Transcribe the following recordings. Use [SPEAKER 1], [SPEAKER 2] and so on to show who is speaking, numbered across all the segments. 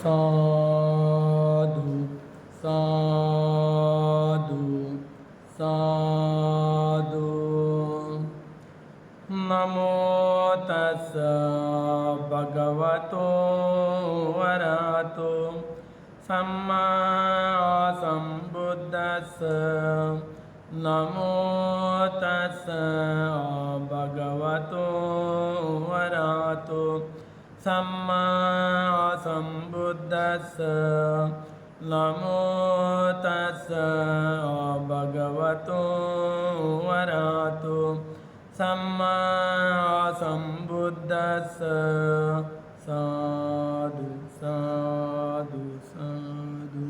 [SPEAKER 1] साधु साधु साधु। नमो तस् भगवतो अरहतो सम्मा संबुद्दस्स। नमो तस् भगवतो अरहतो सम्मा संबुद्दस्स। नमो तस् भगवतो अरहतो सम्मा संबुद्दस्स। साधु साधु साधु।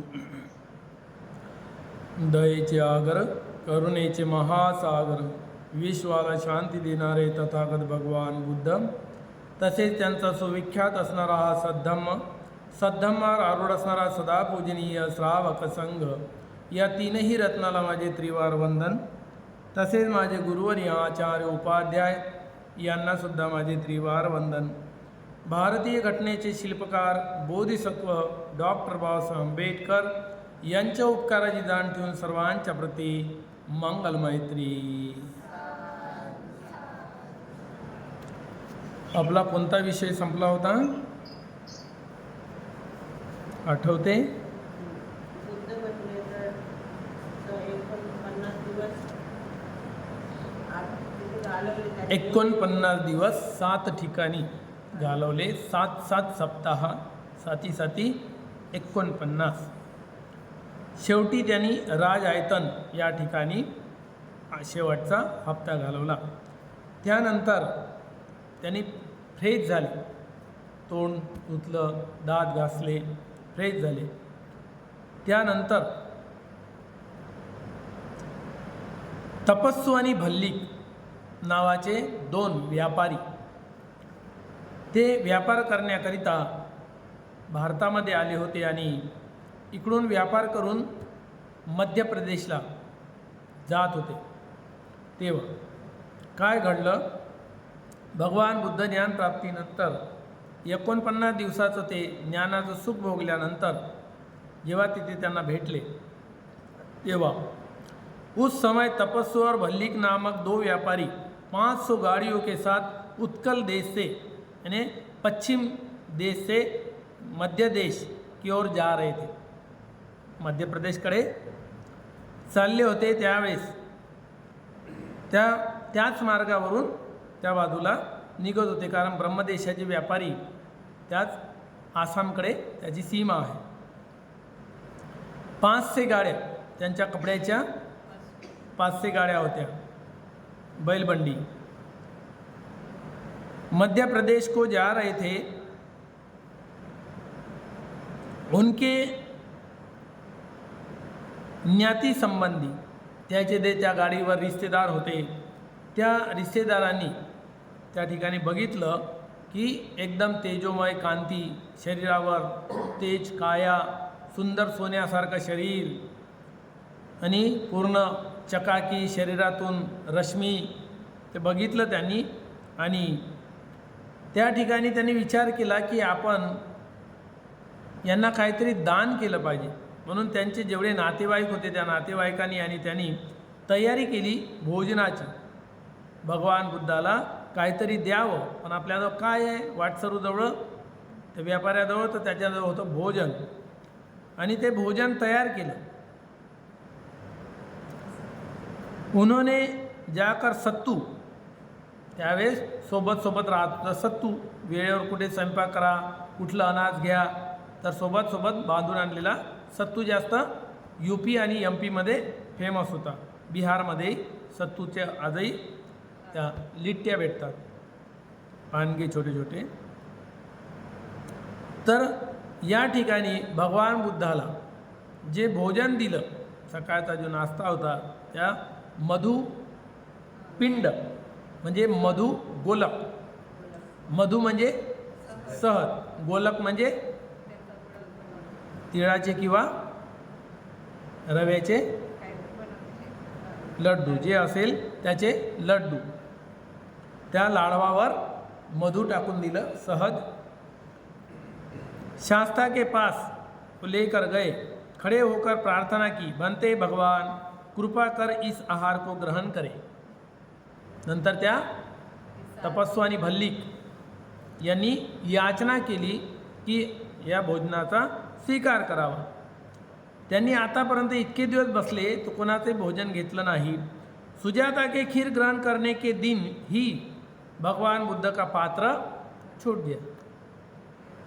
[SPEAKER 1] दयेचे आगर, करुणेचे महासागर, विश्वाला शांती देणारे तथागत भगवान बुद्ध, तसेच त्यांचा सुविख्यात असणारा हा सद्धम्मावर आरूढ असणारा सदा पूजनीय श्रावक संघ, या तीनही रत्नाला माझे त्रिवार वंदन। तसेच माझे गुरुवर्य आचार्य उपाध्याय यांना सुद्धा माझे त्रिवार वंदन। भारतीय घटनेचे शिल्पकार बोधिसत्व डॉक्टर बाबासाहेब आंबेडकर यांच्या उपकाराची जाण ठेवून सर्वांच्या प्रती मंगल मैत्री। आपला कोणता विषय संपला होता आठवते? 49 दिवस 7 ठिकाणी घालवले, 7 सप्ताह, 7 49। शेवटी त्यांनी राज आयतन या ठिकाणी शेवटचा हप्ता घालवला। त्यानंतर त्यांनी फ्रेश झाले, तोंड धुतलं, दात घासले, फ्रेश झाले। त्यानंतर तपस्सू आणि भल्लिक नावाचे 2 व्यापारी, ते व्यापार करण्याकरिता भारतामध्ये आले होते आणि इकडून व्यापार करून मध्य प्रदेशला जात होते। तेव्हा काय घडलं? भगवान बुद्ध ज्ञानप्राप्तीनंतर 49 दिवसाचं ते ज्ञानाचं सुख भोगल्यानंतर जेव्हा तिथे त्यांना भेटले, तेव्हा उस समय तपस्सू और भल्लिक नामक 2 व्यापारी 500 गाड़ियों के साथ उत्कल देश से यानी पश्चिम देश से मध्य देश की ओर जा रहे थे। मध्य प्रदेशकडे चालले होते। त्यावेळेस त्याच मार्गावरून त्या बाजूला निघत होते, कारण ब्रह्मदेशाचे व्यापारी त्याच आसामकडे त्याची सीमा आहे। 500 गाड्या, त्यांच्या कपड्याच्या 500 गाड्या होत्या, बैलबंडी। मध्य प्रदेश को जा रहे थे। उनके ज्ञाती संबंधी त्याचे त्या गाडीवर रिश्तेदार होते। त्या रिश्तेदारांनी त्या ठिकाणी बघितलं की एकदम तेजोमय कांती शरीरावर, तेज काया, सुंदर सोन्यासारखं शरीर आणि पूर्ण चकाकी शरीरातून रश्मी, ते बघितलं त्यांनी। आणि त्या ठिकाणी त्यांनी विचार केला की आपण यांना काहीतरी दान केलं पाहिजे, म्हणून त्यांचे जेवढे नातेवाईक होते त्या नातेवाईकांनी आणि त्यांनी तयारी केली भोजनाची। भगवान बुद्धाला काहीतरी द्यावं, पण आपल्याजवळ काय आहे? वाटसरूजवळ, त्या व्यापाऱ्याजवळ तर त्याच्याजवळ होतं भोजन, आणि ते भोजन तयार केलं। उन्होंने जाकर सत्तू, त्यावेळेस सोबत राहत होता सत्तू, वेळेवर कुठे स्वयंपाक करा, कुठलं अनाज घ्या, तर सोबत बांधून आणलेला सत्तू जास्त UP आणि MP मध्ये फेमस होता। बिहारमध्ये सत्तूचे आजही त्या लिट्ट्या भेटतात, पानगे छोटे छोटे। तर या ठिकाणी भगवान बुद्धाला जे भोजन दिलं, सकाळचा जो नाश्ता होता, त्या मधुपिंड म्हणजे मधु गोलक, मधु म्हणजे सहज, गोलक म्हणजे तिळाचे किंवा रव्याचे लड्डू, जे असेल त्याचे लड्डू, त्या लाडवावर मधु टाकून दिलं सहज। शास्ता के पास लेकर गए, खड़े होकर प्रार्थना की, बनते भगवान कृपा कर इस आहार को ग्रहण करें. नंतर त्या तपस्वी आणि भल्लिक यांनी याचना केली की या भोजनाचा स्वीकार करावा. त्यांनी आतापर्यंत इतके दिवस बसले तो कोणाचे भोजन घेतलं नाही. सुजाता के खीर ग्रहण करने के दिन ही भगवान बुद्ध का पात्र छूट दिया.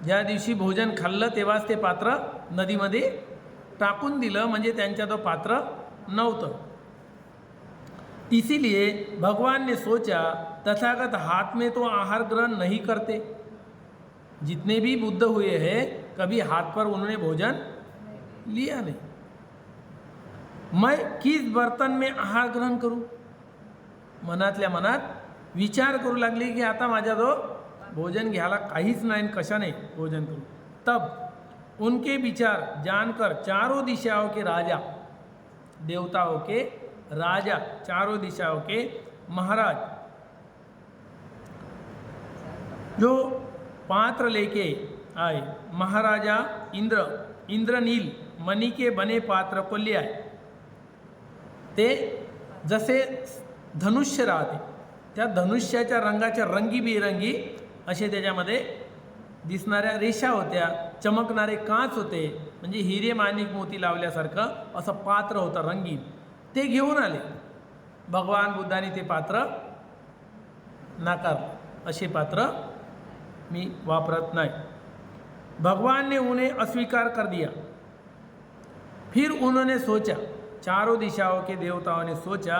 [SPEAKER 1] ज्या दिवशी भोजन खाल्लं तेव्हाच ते पात्र नदीमध्ये टाकून दिलं, म्हणजे त्यांच्या तो पात्र नव्हतं. इसीलिए भगवान ने सोचा तथागत हाथ में तो आहार ग्रहण नहीं करते. जितने भी बुद्ध हुए हैं कभी हाथ पर उन्होंने भोजन लिया नहीं. मैं किस बर्तन में आहार ग्रहण करूं. मनातल्या मनात विचार करू लागली की आता माझ्याजवळ भोजन घ्यायला काहीच नाही, कशाने भोजन करू. तब उनके विचार जानकर चारों दिशाओं के राजा, देवताओं के राजा, चारों दिशाओं के महाराज जो पात्र लेके आए, महाराजा इंद्रनील मनी के बने पात्र को ले आए. ते जसे धनुष्य राहते त्या धनुष्याच्या रंगाच्या रंगीबेरंगी असे त्याच्यामध्ये दिसणाऱ्या रेषा होत्या, चमकणारे काच होते, म्हणजे हिरे माणिक मोती लावल्यासारखं असं पात्र होतं रंगीन. ते घेऊन आले. भगवान बुद्धाने ते पात्र नाकारले. असे पात्र मी वापरत नाही. भगवान ने उन्हें अस्वीकार कर दिया. फिर उन्होंने सोचा, चारों दिशाओं के देवताओं ने सोचा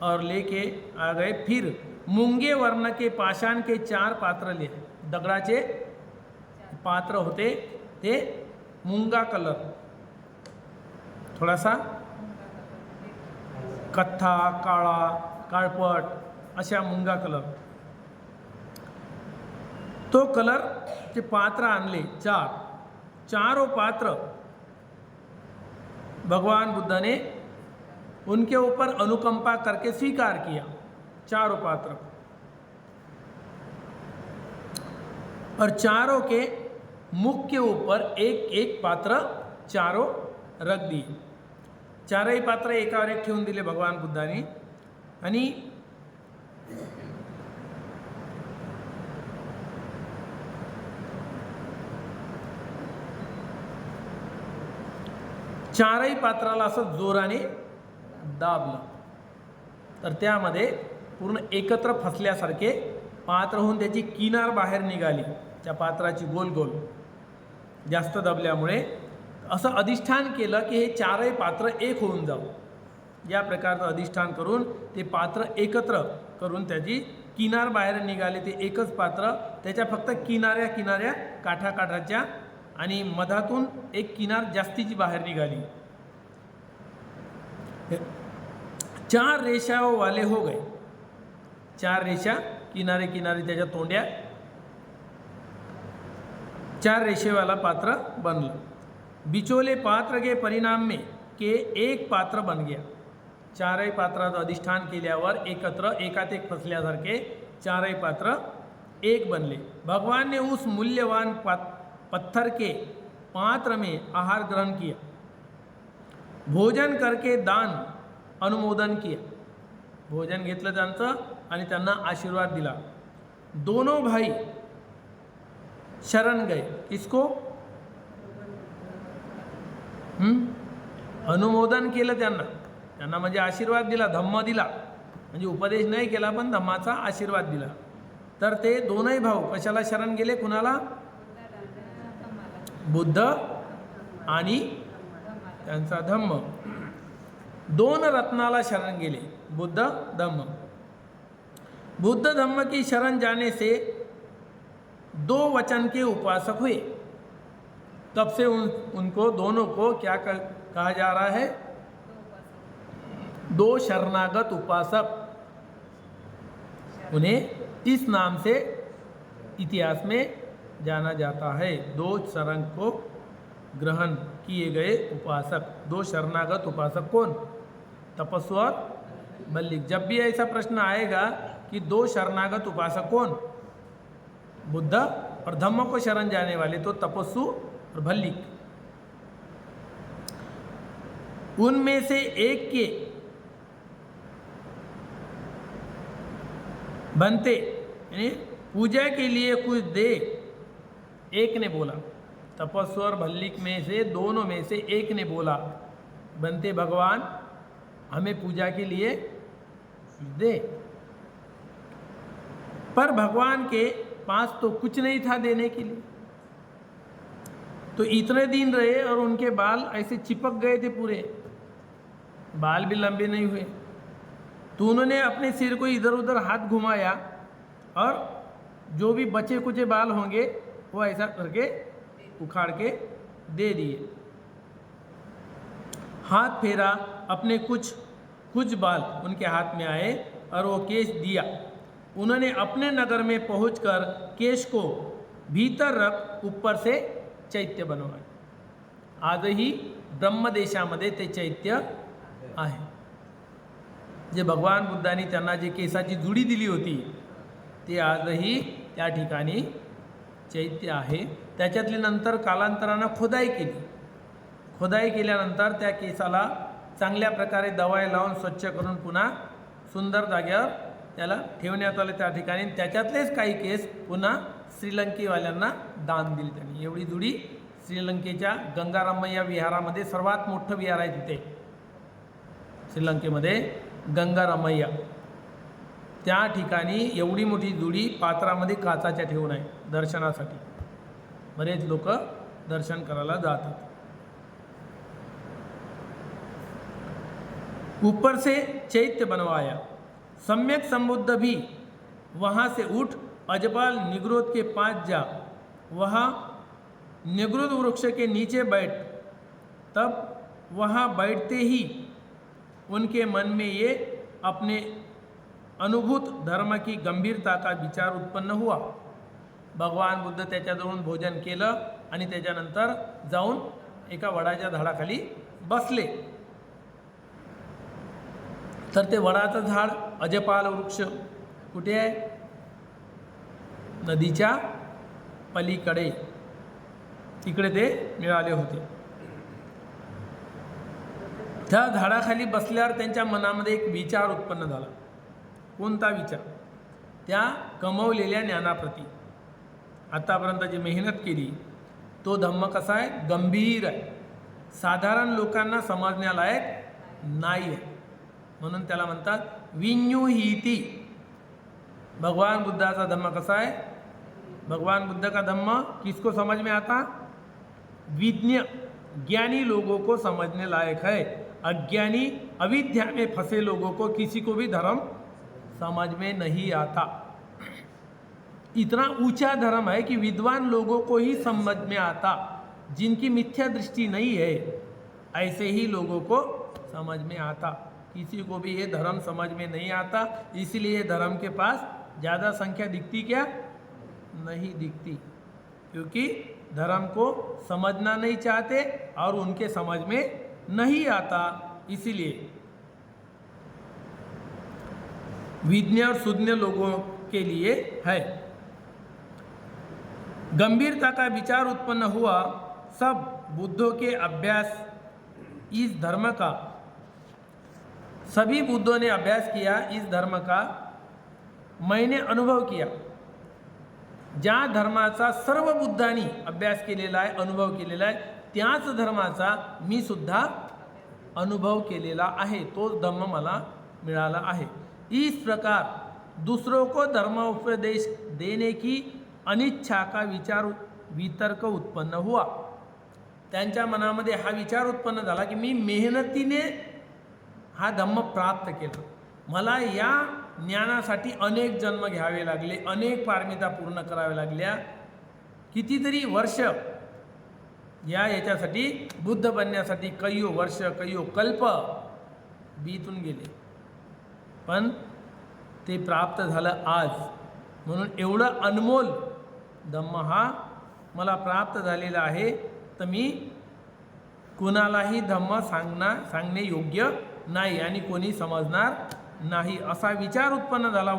[SPEAKER 1] और लेके आ गए. फिर मूंगे वर्ण के पाषाण के 4 पात्र ले. दगडाचे पात्र होते ते मुंगा कलर, थोडासा कथ्था, काळा, काळपट अशा मुंगा कलर, तो कलर चे पात्र आणले 4. चारों पात्र भगवान बुद्ध ने उनके ऊपर अनुकंपा करके स्वीकार किया. चारों पात्र और चारों के मुख के ऊपर एक एक पात्र चारों रख दिए. चारही पात्र एकावर एक ठेवून दिले भगवान बुद्धांनी. आणि चारही पात्राला असं जोराने दाबलं तर त्यामध्ये पूर्ण एकत्र फसल्यासारखे पात्र होऊन त्याची किनार बाहेर निघाली. त्या पात्राची गोल गोल जास्त दबल्यामुळे असं अधिष्ठान केलं की हे चारही पात्र एक होऊन जाऊ. या प्रकारचं अधिष्ठान करून ते पात्र एकत्र करून त्याची किनार बाहेर निघाले. ते एकच पात्र, त्याच्या फक्त किनाऱ्या किनाऱ्या काठाकाठाच्या आणि मधातून एक किनार जास्तीची बाहेर निघाली. 4 रेषाओं वाले हो गए. 4 रेषा किनारे किनारे त्याच्या तोंड्या, 4 रेषे वाला पात्र बनलं. बिचोले पात्र के परिणाम में के एक पात्र बन गया. चारही पात्राचं अधिष्ठान केल्यावर एकत्र एकात एक फसल्यासारखे चारही पात्र एक बनले. भगवान ने उस मूल्यवान पत्थर के पात्र में आहार ग्रहण किया, भोजन करके दान अनुमोदन किया. भोजन घेतलं त्यांचं आणि त्यांना आशीर्वाद दिला. दोनों भाई शरण गए. किसको? अनुमोदन केलं त्यांना. त्यांना म्हणजे आशीर्वाद दिला, धम्म दिला, म्हणजे उपदेश नाही केला पण धम्माचा आशीर्वाद दिला. तर ते दोनही भाऊ कशाला शरण गेले? कुणाला? बुद्ध आणि त्यांचा धम्म. 2 रत्नाला शरण गेले, बुद्ध धम्म. बुद्ध धम्म की शरण जाने से 2 वचन के उपासक हुए. तब से उनको दोनों को क्या कहा जा रहा है? 2 शरणागत उपासक. उन्हें इस नाम से इतिहास में जाना जाता है. 2 शरण को ग्रहण किए गए उपासक. 2 शरणागत उपासक कौन? तपस्वी और बल्लिक. जब भी ऐसा प्रश्न आएगा कि 2 शरणागत उपासक कौन? बुद्ध और धम्म को शरण जाने वाले, तो तपस्वी और भल्लिक, उनमें से एक के बनते यानी पूजा के लिए कुछ दे। एक ने बोला, तपस्वी और भल्लिक में से दोनों में से एक ने बोला, बनते भगवान हमें पूजा के लिए दे। पर भगवान के पास तो कुछ नहीं था देने के लिए। तो इतने दिन रहे और उनके बाल ऐसे चिपक गए थे, पूरे बाल भी लंबे नहीं हुए। तो उन्होंने अपने सिर को इधर उधर हाथ घुमाया और जो भी बचे कुचे बाल होंगे वो ऐसा करके उखाड़ के दे दिए। हाथ फेरा, अपने कुछ बाल उनके हाथ में आए और वो केश दिया। उन्होंने अपने नगर में पहुंचकर केश को भीतर रख ऊपर से चैत्य बनवाए। आजही ब्रह्मदेशामध्ये ते चैत्य आहे। जे भगवान बुद्धांनी त्यांना जे केसाची जुडी दिली होती ते आजही त्या ठिकाणी चैत्य आहे। त्याच्यातली नंतर कालांतरानं खोदाई केली। खोदाई केल्यानंतर त्या केसाला चांगल्या प्रकारे दवाई लावून स्वच्छ करून पुन्हा सुंदर जागेवर त्याला ठेवण्यात आले त्या ठिकाणी। त्याच्यातलेच काही केस पुन्हा श्रीलंकेवाल्यांना दान दिले त्यांनी। एवढी जुडी श्रीलंकेच्या गंगारामय्या विहारामध्ये सर्वात मोठं विहार आहे तिथे श्रीलंकेमध्ये गंगारामय्या, त्या ठिकाणी एवढी मोठी जुडी पात्रामध्ये काचाच्या ठेवून आहे दर्शनासाठी। बरेच लोक दर्शन करायला जातात। ऊपर से चैत्य बनवाया। सम्यक संबुद्ध भी वहाँ से उठ अजपाल निग्रोध के पास जा, वहाँ निग्रोध वृक्ष के नीचे बैठ। तब वहाँ बैठते ही उनके मन में ये अपने अनुभूत धर्म की गंभीरता का विचार उत्पन्न हुआ। भगवान बुद्ध त्याच्याजवळून भोजन केलं आणि त्याच्यानंतर जाऊन एका वडाच्या झाडाखाली बसले। तर ते वडाचं झाड अजपाल वृक्ष कुठे आहे? नदीच्या पलीकडे, तिकडे ते मिळाले होते। त्या झाडाखाली बसल्यावर त्यांच्या मनामध्ये एक विचार उत्पन्न झाला। कोणता विचार? त्या कमवलेल्या ज्ञानाप्रती आतापर्यंत जी मेहनत केली तो धम्म कसा आहे? गंभीर आहे, साधारण लोकांना समजण्यालायक नाही आहे, म्हणून त्याला म्हणतात विन्युहीती। भगवान बुद्धाचा धम्म कसा है? भगवान बुद्ध का धम्म किसको समझ में आता? विज्ञ ज्ञानी लोगों को समझने लायक है। अज्ञानी अविद्या में फंसे लोगों को किसी को भी धर्म समझ में नहीं आता। इतना ऊंचा धर्म है कि विद्वान लोगों को ही समझ में आता। जिनकी मिथ्या दृष्टि नहीं है ऐसे ही लोगों को समझ में आता। किसी को भी ये धर्म समझ में नहीं आता, इसलिए धर्म के पास ज़्यादा संख्या दिखती क्या? नहीं दिखती, क्योंकि धर्म को समझना नहीं चाहते और उनके समझ में नहीं आता। इसीलिए विज्ञ और सुज्ञ लोगों के लिए है। गंभीरता का विचार उत्पन्न हुआ। सब बुद्धों के अभ्यास इस धर्म का, सभी बुद्धों ने अभ्यास किया इस धर्म का। मैंने अनुभव किया। ज्या धर्माचा सर्व बुद्धांनी अभ्यास केलेला आहे, अनुभव केलेला आहे, त्याच धर्माचा मी सुद्धा अनुभव केलेला आहे। तो धम्म मला मिळाला आहे। इस प्रकार दूसरों को धर्मोपदेश देने की अनिच्छा का वितर्क उत्पन्न हुआ। त्यांच्या मनामध्ये हा विचार उत्पन्न झाला की मी मेहनतीने हा धम्म प्राप्त केला। मला या ज्ञानासाठी अनेक जन्म घ्यावे लागले, अनेक पारमिता पूर्ण कराव्या लागल्या, कितीतरी वर्ष याच्यासाठी बुद्ध बनण्यासाठी कईयो वर्ष कईयो कल्प बीतून गेले, पण ते प्राप्त झालं आज। म्हणून एवढं अनमोल धम्म हा मला प्राप्त झालेला आहे, तर मी कुणालाही धम्म सांगणे योग्य नाही आणि कोणी समजणार नाही, असा विचार उत्पन्न झाला,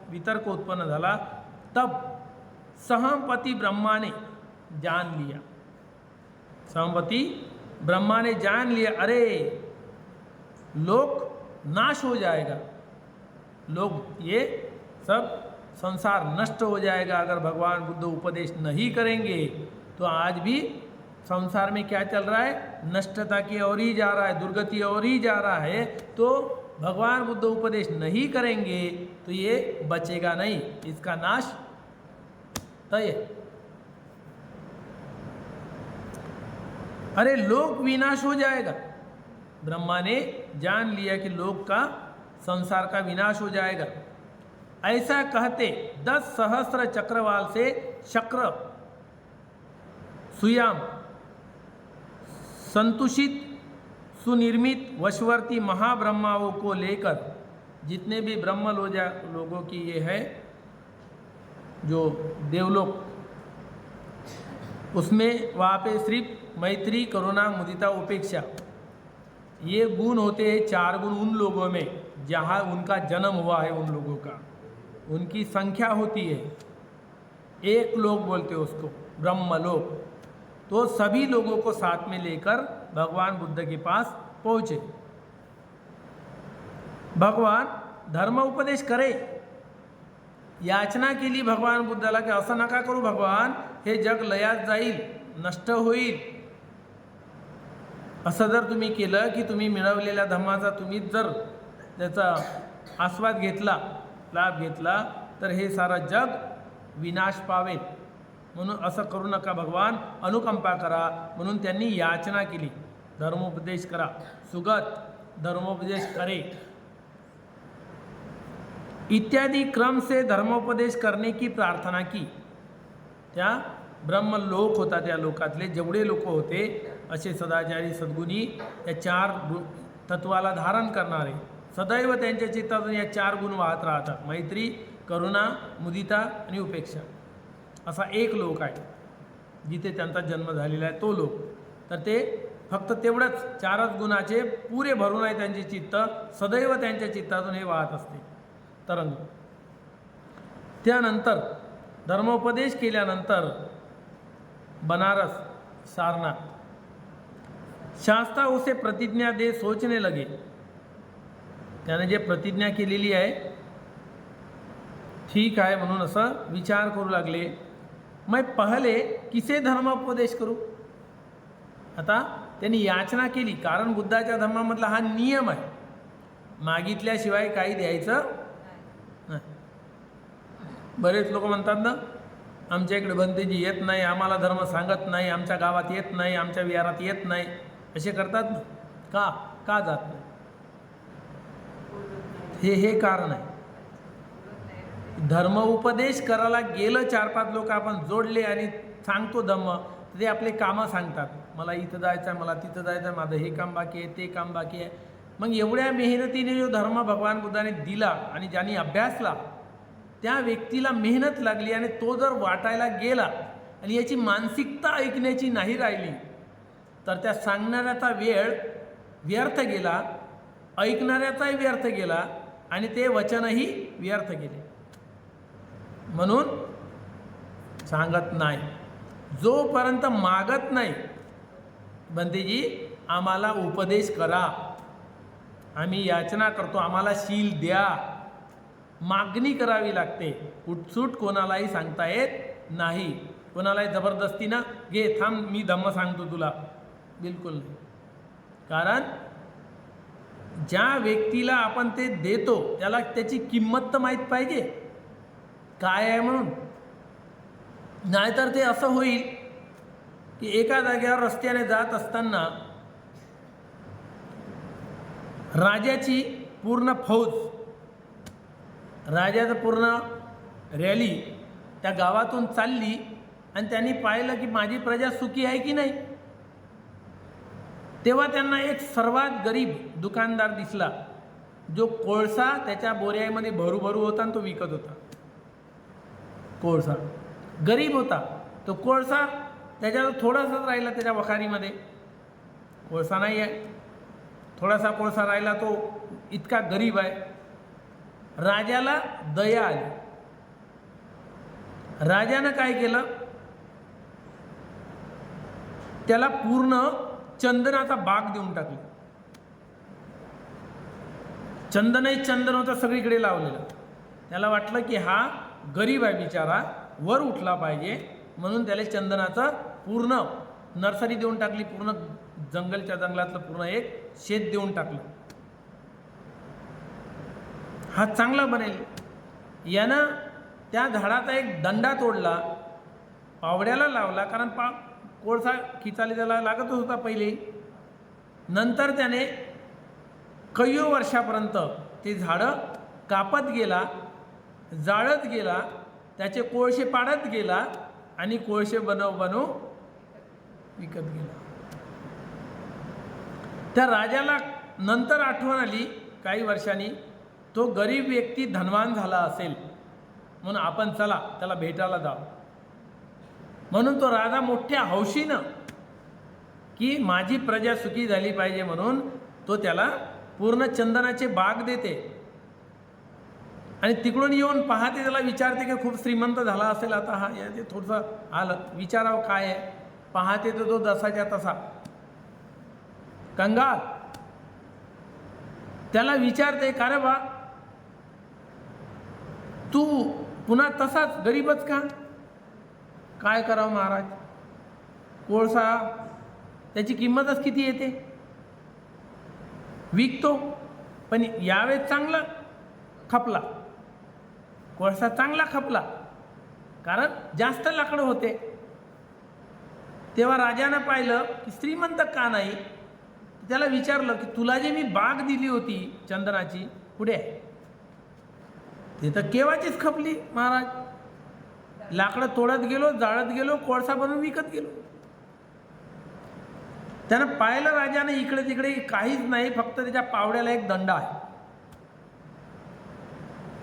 [SPEAKER 1] वितर्क उत्पन्न झाला। तब सहमपति ब्रह्मा ने जान लिया। संपत्ति ब्रह्मा ने जान लिया, अरे लोक नाश हो जाएगा, लोग ये सब संसार नष्ट हो जाएगा अगर भगवान बुद्ध उपदेश नहीं करेंगे। तो आज भी संसार में क्या चल रहा है, नष्टता की ओर ही जा रहा है, दुर्गति और ही जा रहा है। तो भगवान बुद्ध उपदेश नहीं करेंगे तो ये बचेगा नहीं, इसका नाश तय है। अरे लोक विनाश हो जाएगा, ब्रह्मा ने जान लिया कि लोक का, संसार का विनाश हो जाएगा। ऐसा कहते 10 सहस्र चक्रवाल से शक्र सुयाम संतुषित सुनिर्मित वशवर्ती महाब्रह्माओं को लेकर, जितने भी ब्रह्म लोगों की ये है जो देवलोक, उसमें वहाँ पे सिर्फ मैत्री, करुणा, मुदिता, उपेक्षा, ये गुण होते हैं। 4 गुण उन लोगों में जहाँ उनका जन्म हुआ है, उन लोगों का उनकी संख्या होती है, एक लोग बोलते हैं उसको ब्रह्मलोक। तो सभी लोगों को साथ में लेकर भगवान बुद्ध के पास पहुँचे। भगवान धर्म उपदेश करे, याचना केली भगवान बुद्धाला की असं नका करू भगवान, हे जग लयात जाईल, नष्ट होईल। असं जर तुम्ही केलं की तुम्ही मिळवलेल्या धर्माचा तुम्हीच जर त्याचा आस्वाद घेतला, लाभ घेतला, तर हे सारा जग विनाश पावेल। म्हणून असं करू नका भगवान, अनुकंपा करा। म्हणून त्यांनी याचना केली, धर्मोपदेश करा, सुगत धर्मोपदेश करे इत्यादि क्रम से धर्मोपदेश करने की प्रार्थना की। त्या ब्रह्मलोक होता, त्या लोकातले जेवढे लोक होते असे सदाचारी सद्गुणी या 4 तत्वाला धारण करणारे, सदैव त्यांच्या चित्तातून या 4 गुण वाहत राहतात, मैत्री, करुणा, मुदिता आणि उपेक्षा। असा एक लोक आहे जिथे त्यांचा जन्म झालेला आहे, तो लोक। तर ते फक्त तेवढंच 4च गुणाचे पुरे भरून आहे त्यांचे चित्त, सदैव त्यांच्या चित्तातून हे वाहत असते तरंग। त्यानंतर धर्मोपदेश केल्यानंतर बनारस, सारनाथ, शास्त्रा उसे प्रतिज्ञा दे सोचने लगे। त्याने जे प्रतिज्ञा केलेली आहे ठीक आहे म्हणून असं विचार करू लागले, मैं पहले किसे धर्मोपदेश करू। आता त्यांनी याचना केली, कारण बुद्धाच्या धर्मामधला हा नियम आहे, मागितल्याशिवाय काही द्यायचं नाही। बरेच लोक म्हणतात ना, आमच्या इकडे भंतेजी येत नाही, आम्हाला धर्म सांगत नाही, आमच्या गावात येत नाही, आमच्या विहारात येत नाही, असे करतात ना। का जात नाही, हे कारण आहे। धर्म उपदेश करायला गेलं, 4-5 लोक आपण जोडले आणि सांगतो धम्म, ते आपले कामं सांगतात, मला इथं जायचं आहे, मला तिथं जायचं आहे, माझं हे काम बाकी आहे, ते काम बाकी आहे। मग एवढ्या मेहनतीने जो धर्म भगवान बुद्धाने दिला आणि ज्यांनी अभ्यासला, त्या व्यक्तीला मेहनत लागली आणि तो जर वाटायला गेला आणि याची मानसिकता ऐकण्याची नाही राहिली, तर त्या सांगणाऱ्याचा वेळ व्यर्थ गेला, ऐकणाऱ्याचाही व्यर्थ गेला आणि ते वचनही व्यर्थ गेले। म्हणून सांगत नाही, जोपर्यंत मागत नाही, बंदेजी आम्हाला उपदेश करा, आम्ही याचना करतो, आम्हाला शील द्या, मागणी करावी लागते। उठसूट कोणालाही सांगता येत नाही, कोणालाही जबरदस्तीनं घे थांब मी धम्म सांगतो तुला, बिलकुल नाही। कारण ज्या व्यक्तीला आपण ते देतो त्याला त्याची किंमत तर माहीत पाहिजे काय आहे म्हणून। नाहीतर ते असं होईल की एका जागेवर रस्त्याने जात असताना राजाची पूर्ण फौज, राजाचं पूर्ण रॅली त्या गावातून चालली आणि त्यांनी पाहिलं की माझी प्रजा सुखी आहे की नाही। तेव्हा त्यांना एक सर्वात गरीब दुकानदार दिसला, जो कोळसा त्याच्या बोऱ्यामध्ये भरू होता आणि तो विकत होता। कोळसा गरीब होता, तो कोळसा त्याच्यावर थोडासाच राहिला, त्याच्या वखारीमध्ये कोळसा नाही आहे, थोडासा कोळसा राहिला, तो इतका गरीब आहे। राजाला दया आली, राजानं काय केलं, त्याला पूर्ण चंदनाचा बाग देऊन टाकला. चंदनही चंदन होतं सगळीकडे लावलेलं. त्याला वाटलं की हा गरीब आहे बिचारा, वर उठला पाहिजे, म्हणून त्याला चंदनाचं पूर्ण नर्सरी देऊन टाकली. पूर्ण जंगलच्या जंगलातलं पूर्ण एक शेत देऊन टाकलं. हा चांगला बनेल. यानं त्या झाडाचा एक दंडा तोडला, पावड्याला लावला, कारण कोळसा खिचाले त्याला लागतच होता पहिले. नंतर त्याने कैयो वर्षापर्यंत ते झाडं कापत गेला, जाळत गेला, त्याचे कोळसे पाडत गेला आणि कोळसे बनव विकत गेला. त्या राजाला नंतर आठवण आली काही वर्षांनी, तो गरीब व्यक्ती धनवान झाला असेल म्हणून आपण चला त्याला भेटायला जाऊ. म्हणून तो राजा मोठ्या हौशीनं की माझी प्रजा सुखी झाली पाहिजे म्हणून तो त्याला पूर्ण चंदनाचे बाग देते आणि तिकडून येऊन पाहते, त्याला विचारते की खूप श्रीमंत झाला असेल आता हा, याचे थोडंसं आलं विचारावं काय आहे. पाहते तर तो जसाच्या तसा कंगाल. त्याला विचारते का रे बा, तू पुन्हा तसाच गरीबच का? काय करावं महाराज, कोळसा त्याची किंमतच किती येते, विकतो पण यावेळेस चांगला खपला, कोळसा चांगला खपला कारण जास्त लाकडं होते. तेव्हा राजानं पाहिलं की श्रीमंत का नाही. त्याला विचारलं की तुला जे मी बाग दिली होती चंदनाची पुढे आहे, ते तर केव्हाचीच खपली महाराज. लाकडं तोडत गेलो, जाळत गेलो, कोळसा बनवून विकत गेलो. त्यानं पाहिलं राजानं इकडे तिकडे काहीच नाही, फक्त त्याच्या पावड्याला एक दंडा आहे.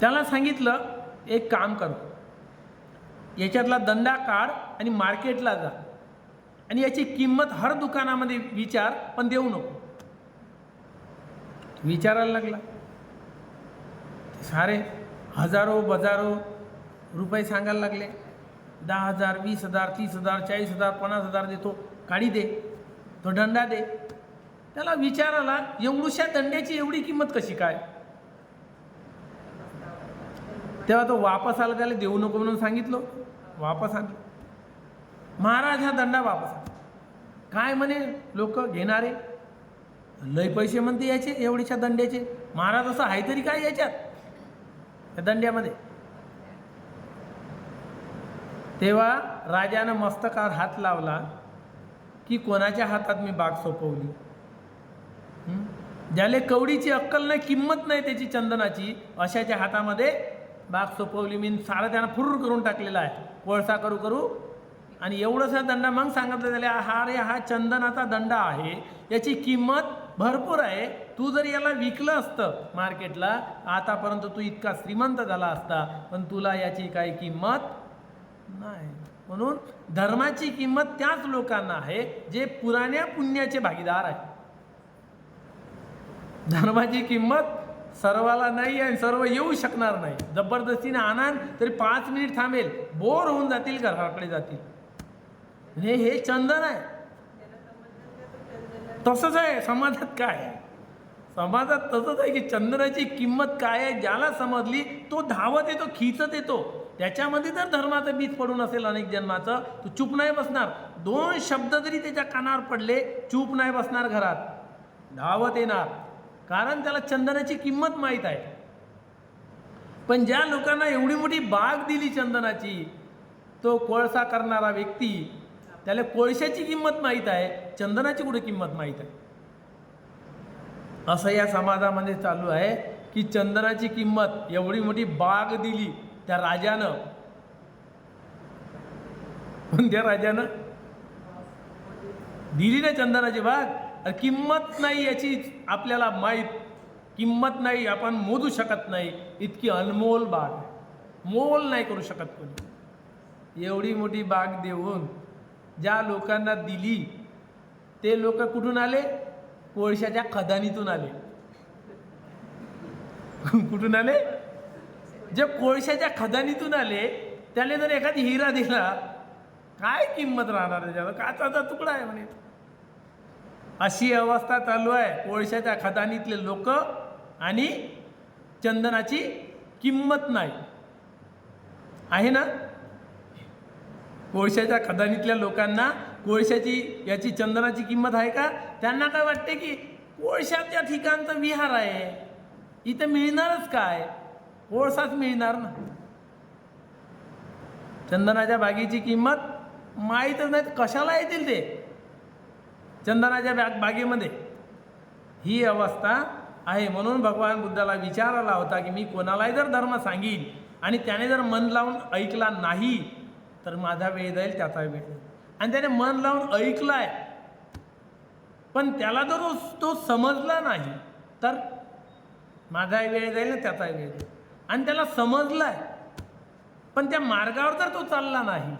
[SPEAKER 1] त्याला सांगितलं एक काम कर, याच्यातला दंडा काढ आणि मार्केटला जा आणि याची किंमत हर दुकानामध्ये विचार, पण देऊ नको. विचारायला लागला. सारे हजारो बजारो रुपये सांगायला लागले. 10,000, 20,000, 30,000, 40,000, 50,000 देतो, काढी दे, तो दंडा दे. त्याला विचारायला एवढूशा दंड्याची एवढी किंमत कशी काय. तेव्हा तो वापस आला, त्याला देऊ नको म्हणून सांगितलं, वापस आणलं. महाराज हा दंडा वापस आला. काय म्हणे लोक घेणारे, लय पैसे म्हणते याचे एवढीच्या दंड्याचे. महाराज असं आहे तरी काय याच्यात त्या दंड्यामध्ये. तेव्हा राजानं मस्तकावर हात लावला की कोणाच्या हातात मी बाग सोपवली. ज्याले कवडीची अक्कल नाही, किंमत नाही त्याची चंदनाची, अशाच्या हातामध्ये बाग सोपवली मी. सारं त्यानं फुर्र करून टाकलेला आहे, कोळसा करू करू. आणि एवढंसा दंडा मग सांगितलं त्याला, हा रे हा चंदनाचा दंडा आहे, याची किंमत भरपूर आहे. तू जर याला विकलं असतं मार्केटला आतापर्यंत तू इतका श्रीमंत झाला असता, पण तुला याची काही किंमत नाही. म्हणून धर्माची किंमत त्याच लोकांना आहे जे पुराण्या पुण्याचे भागीदार आहेत. धर्माची किंमत सर्वाला नाही आणि सर्व येऊ शकणार नाही. जबरदस्तीने आणाल तरी 5 मिनिट थांबेल, बोर होऊन जातील, घराकडे जातील. हे चंदन आहे. तसंच आहे समाजात. काय समाजात तसंच आहे की चंदनाची किंमत काय आहे, ज्याला समजली तो धावत येतो, खिचत येतो. त्याच्यामध्ये जर धर्माचं बीज पडून असेल अनेक जन्माचं, तो चूप नाही बसणार. 2 शब्द जरी त्याच्या कानावर पडले, चूप नाही बसणार, घरात धावत येणार, कारण त्याला चंदनाची किंमत माहीत आहे. पण ज्या लोकांना एवढी मोठी बाग दिली चंदनाची, तो कोळसा करणारा व्यक्ती, त्याला कोळशाची किंमत माहीत आहे, चंदनाची कुठे किंमत माहीत आहे. असं या समाजामध्ये चालू आहे की चंदनाची किंमत, एवढी मोठी बाग दिली त्या राजानं, पण त्या राजानं दिली ना चंदनाची बाग, किंमत नाही याची आपल्याला माहीत, किंमत नाही, आपण मोजू शकत नाही. इतकी अनमोल बाग, मोल नाही करू शकत कोणी. एवढी मोठी बाग देऊन ज्या लोकांना दिली ते लोक कुठून आले, कोळशाच्या खदानीतून आले. कुठून आले, जे कोळशाच्या खदानीतून आले. त्याने जर एखादी हिरा दिला काय किंमत राहणार त्याच्यावर, काचाचा तुकडा आहे म्हणे. अशी अवस्था चालू आहे. कोळशाच्या खदानीतले लोक आणि चंदनाची किंमत नाही आहे ना. कोळशाच्या खदानीतल्या लोकांना कोळशाची याची चंदनाची किंमत आहे का? त्यांना काय वाटते की कोळशाच्या ठिकाणचं विहार आहे, इथं मिळणारच काय, कोळसाच मिळणार ना. चंदनाच्या बागेची किंमत माहीतच नाही, कशाला येतील ते चंदनाच्या बागेमध्ये. ही अवस्था आहे. म्हणून भगवान बुद्धाला विचार आला होता की मी कोणालाही जर धर्म सांगीन आणि त्याने जर मन लावून ऐकला नाही तर माझा वेळ जाईल, त्याचा वेळ जाईल. आणि त्याने मन लावून ऐकलाय पण त्याला जर तो समजला नाही तर माझाही वेळ जाईल ना त्याचाही वेळ जाईल. आणि त्याला समजलाय पण त्या मार्गावर जर तो चालला नाही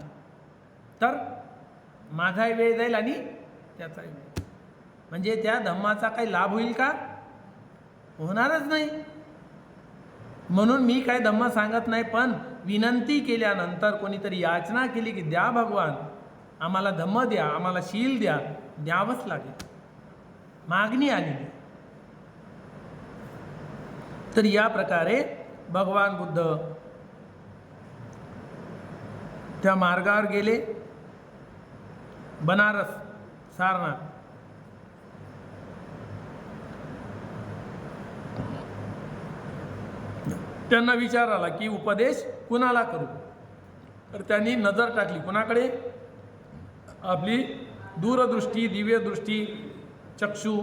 [SPEAKER 1] तर माझाही वेळ जाईल आणि त्याचाही वेळ. म्हणजे त्या धम्माचा काही लाभ होईल का? होणारच नाही. म्हणून मी काय धम्म सांगत नाही, पण विनंती केल्यानंतर कोणीतरी याचना केली की द्या भगवान, आम्हाला धम्म द्या, आम्हाला शील द्या, द्यावंच लागेल. मागणी आली. तर या प्रकारे भगवान बुद्ध त्या मार्गावर गेले. बनारस, सारनाथ. त्यांना विचार आला की उपदेश कुणाला करू. तर त्यांनी नजर टाकली कुणाकडे? आपली दूरदृष्टी, दिव्यदृष्टी, चक्षु,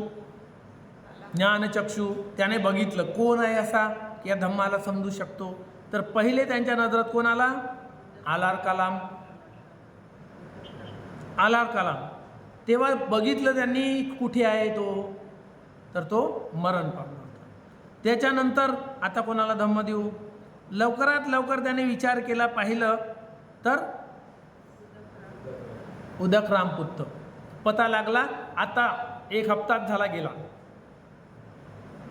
[SPEAKER 1] ज्ञानचक्षु. त्याने बघितलं कोण आहे असा की या धम्माला समजू शकतो. तर पहिले त्यांच्या नजरात कोण आला? आलार कलाम. आलार कलाम. तेव्हा बघितलं त्यांनी कुठे आहे तो, तर तो मरण पावला होता. त्याच्यानंतर आता कोणाला धम्म देऊ? लवकरात लवकर त्याने विचार केला, पाहिलं तर उदक रामपुत्त. पता लागला. आता 1 हप्ताच झाला गेला.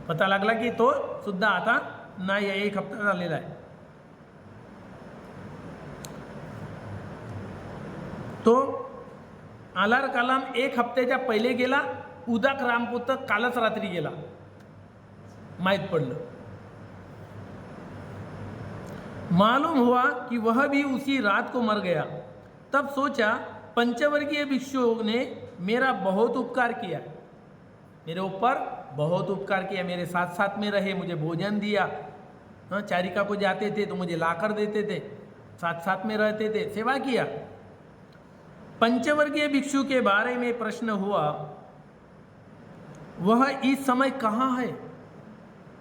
[SPEAKER 1] पता लागला की तो सुद्धा आता नाही आहे, 1 हप्ता झालेला आहे. तो आलार कलाम 1 हप्त्याच्या पहिले गेला. उदक रामपुत्त कालच रात्री गेला, माहित पडलं. मालूम हुआ कि वह भी उसी रात को मर गया. तब सोचा पंचवर्गीय भिक्षुओं ने मेरा बहुत उपकार किया, मेरे ऊपर बहुत उपकार किया, मेरे साथ साथ में रहे, मुझे भोजन दिया. चारिका को जाते थे तो मुझे लाकर देते थे, साथ साथ में रहते थे, सेवा किया. पंचवर्गीय भिक्षु के बारे में प्रश्न हुआ, वह इस समय कहाँ है.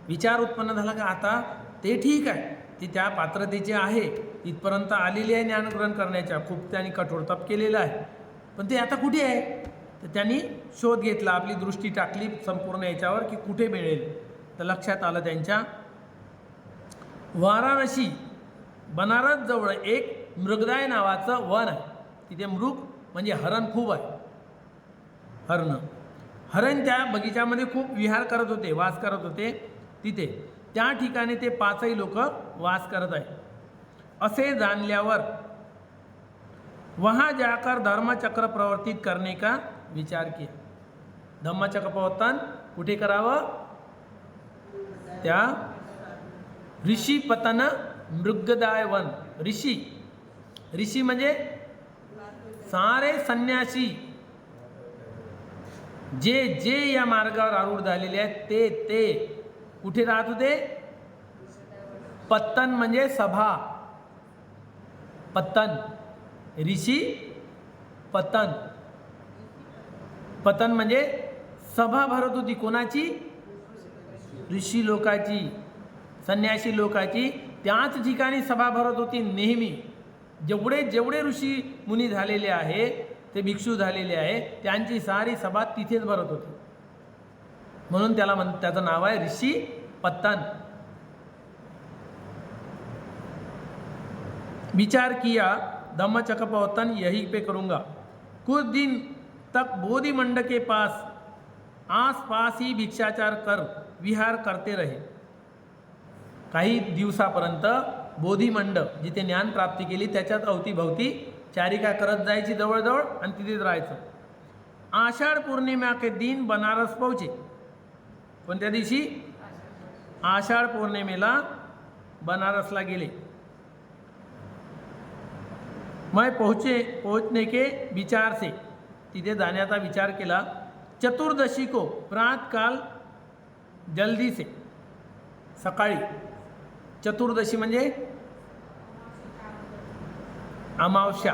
[SPEAKER 1] विचार उत्पन्न झाला का आता ते ठीक आहे, ती त्या पात्रतेचे आहे, इथपर्यंत आलेली आहे ज्ञानग्रहण करण्याच्या, खूप त्यांनी कठोर तप केलेलं आहे, पण ते आता कुठे आहे. तर त्यांनी शोध घेतला, आपली दृष्टी टाकली संपूर्ण याच्यावर की कुठे मिळेल. तर लक्षात आलं त्यांच्या वाराणसी, बनारस जवळ एक मृगदाय नावाचं वन आहे. तिथे मृग म्हणजे हरण खूप आहे. हरण त्या बगीच्यामध्ये खूप विहार करत होते, वास करत होते. तिथे त्या ठिकाणी ते 5ही लोक वास करत आहे असे जाणल्यावर वहाँ जाकर धर्मचक्र प्रवर्तित करने का विचार किया. धम्मचक्र प्रवर्तन कुठे करावं? त्या ऋषीपतन मृगदाय वन. ऋषी म्हणजे सारे संन्यासी जे या मार्गावर आरूढ झालेले आहेत ते कुठे राहत होते? पत्तन म्हणजे सभा. पत्तन, ऋषी पतन. पतन म्हणजे सभा भरत होती. कोणाची? ऋषी लोकाची, संन्यासी लोकाची. त्याच ठिकाणी सभा भरत होती नेहमी. जेवढे ऋषी मुनी झालेले आहे, ते भिक्षू झालेले आहे, त्यांची सारी सभा तिथेच भरत होती. म्हणून त्याचं नाव आहे ऋषी पत्तन. विचार किया धम्मचक्र प्रवर्तन यहीं पे करूँगा. कुछ दिन तक बोधि मंड के आस-पास ही भिक्षाचार कर विहार करते रहे. काही दिवसापर्यंत बोधिमंड जिथे ज्ञान प्राप्ती केली त्याच्यात अवतीभवती चारिका करत जायची जवळजवळ आणि तिथेच राहायचं. आषाढ पौर्णिमा के दिन बनारस पहुंचे. कोणत्या दिवशी? आषाढ पौर्णिमेला बनारसला गेले. मैं पहुंचने के विचार से, तिथे जाण्याचा विचार केला. चतुर्दशी को प्रातःकाल जल्दी से, सकाळी. चतुर्दशी म्हणजे अमावस्या.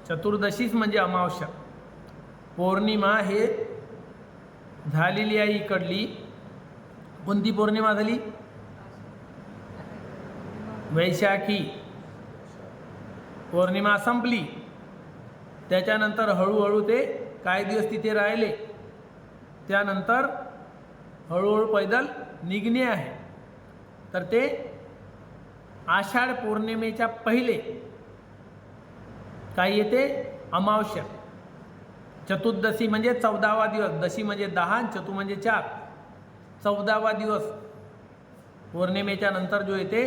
[SPEAKER 1] चतुर्दशीच म्हणजे अमावस्या. पौर्णिमा हे झालेली आहे इकडली. कोणती पौर्णिमा झाली? वैशाखी पौर्णिमा संपली. त्याच्यानंतर हळूहळू ते काही दिवस तिथे राहिले. त्यानंतर हळूहळू पैदल निघणे आहे. तर ते आषाढ पौर्णिमेच्या पहिले काय येते? अमावस्या. चतुर्दशी म्हणजे 14वा दिवस. दशी म्हणजे 10, चतु म्हणजे 4. 14वा दिवस पौर्णिमेच्या नंतर जो येते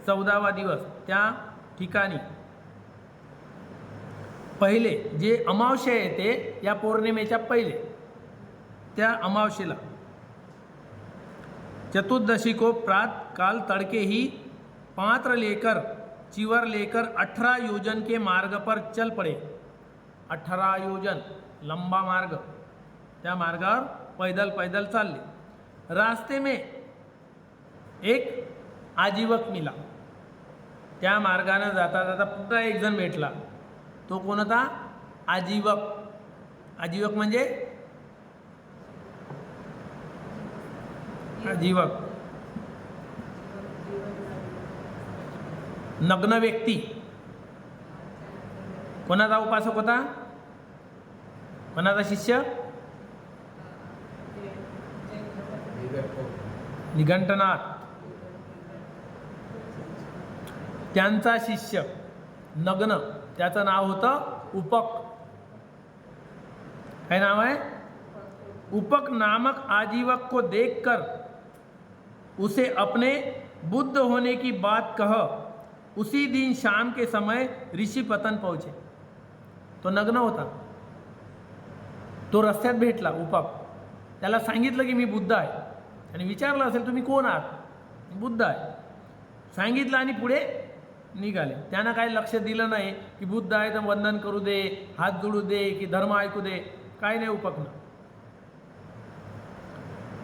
[SPEAKER 1] 14वा दिवस, त्या ठिकाणी पहिले जे अमावस्या येते या पौर्णिमेच्या पहिले, त्या अमावस्येला चतुर्दशी को प्रातःकाल तड़के ही पात्र लेकर चिवर लेकर 18 योजन के मार्ग पर चल पड़े. 18 योजन लंबा मार्ग, त्या मार्गावर पैदल पैदल चालले. रास्ते में एक आजीवक मिला. त्या मार्गाने जाता जाता पुन्हा एक जण भेटला. तो कोण होता? आजीवक. आजीवक म्हणजे आजीवक नग्न व्यक्ती. कोणाचा उपासक होता? कोणाचा शिष्य? निघंटनाथ. त्यांचा शिष्य नग्न, त्याचं नाव होतं उपक. काय नाव आहे? उपक नामक आजीवक को देखकर उसे अपने बुद्ध होने की बात कह उसी दिन शाम के समय ऋषि पतन पहुंचे. तो नग्न होता. तो रस्त्यात भेटला उपक. त्याला सांगितलं की मी बुद्ध आहे. आणि विचारलं असेल तुम्ही कोण आहात? बुद्ध आहे सांगितलं आणि पुढे निघाले. त्यांना काही लक्ष दिलं नाही की बुद्ध आहे तर वंदन करू दे, हात जोडू दे, की धर्म ऐकू दे. काय नाही उपकनं.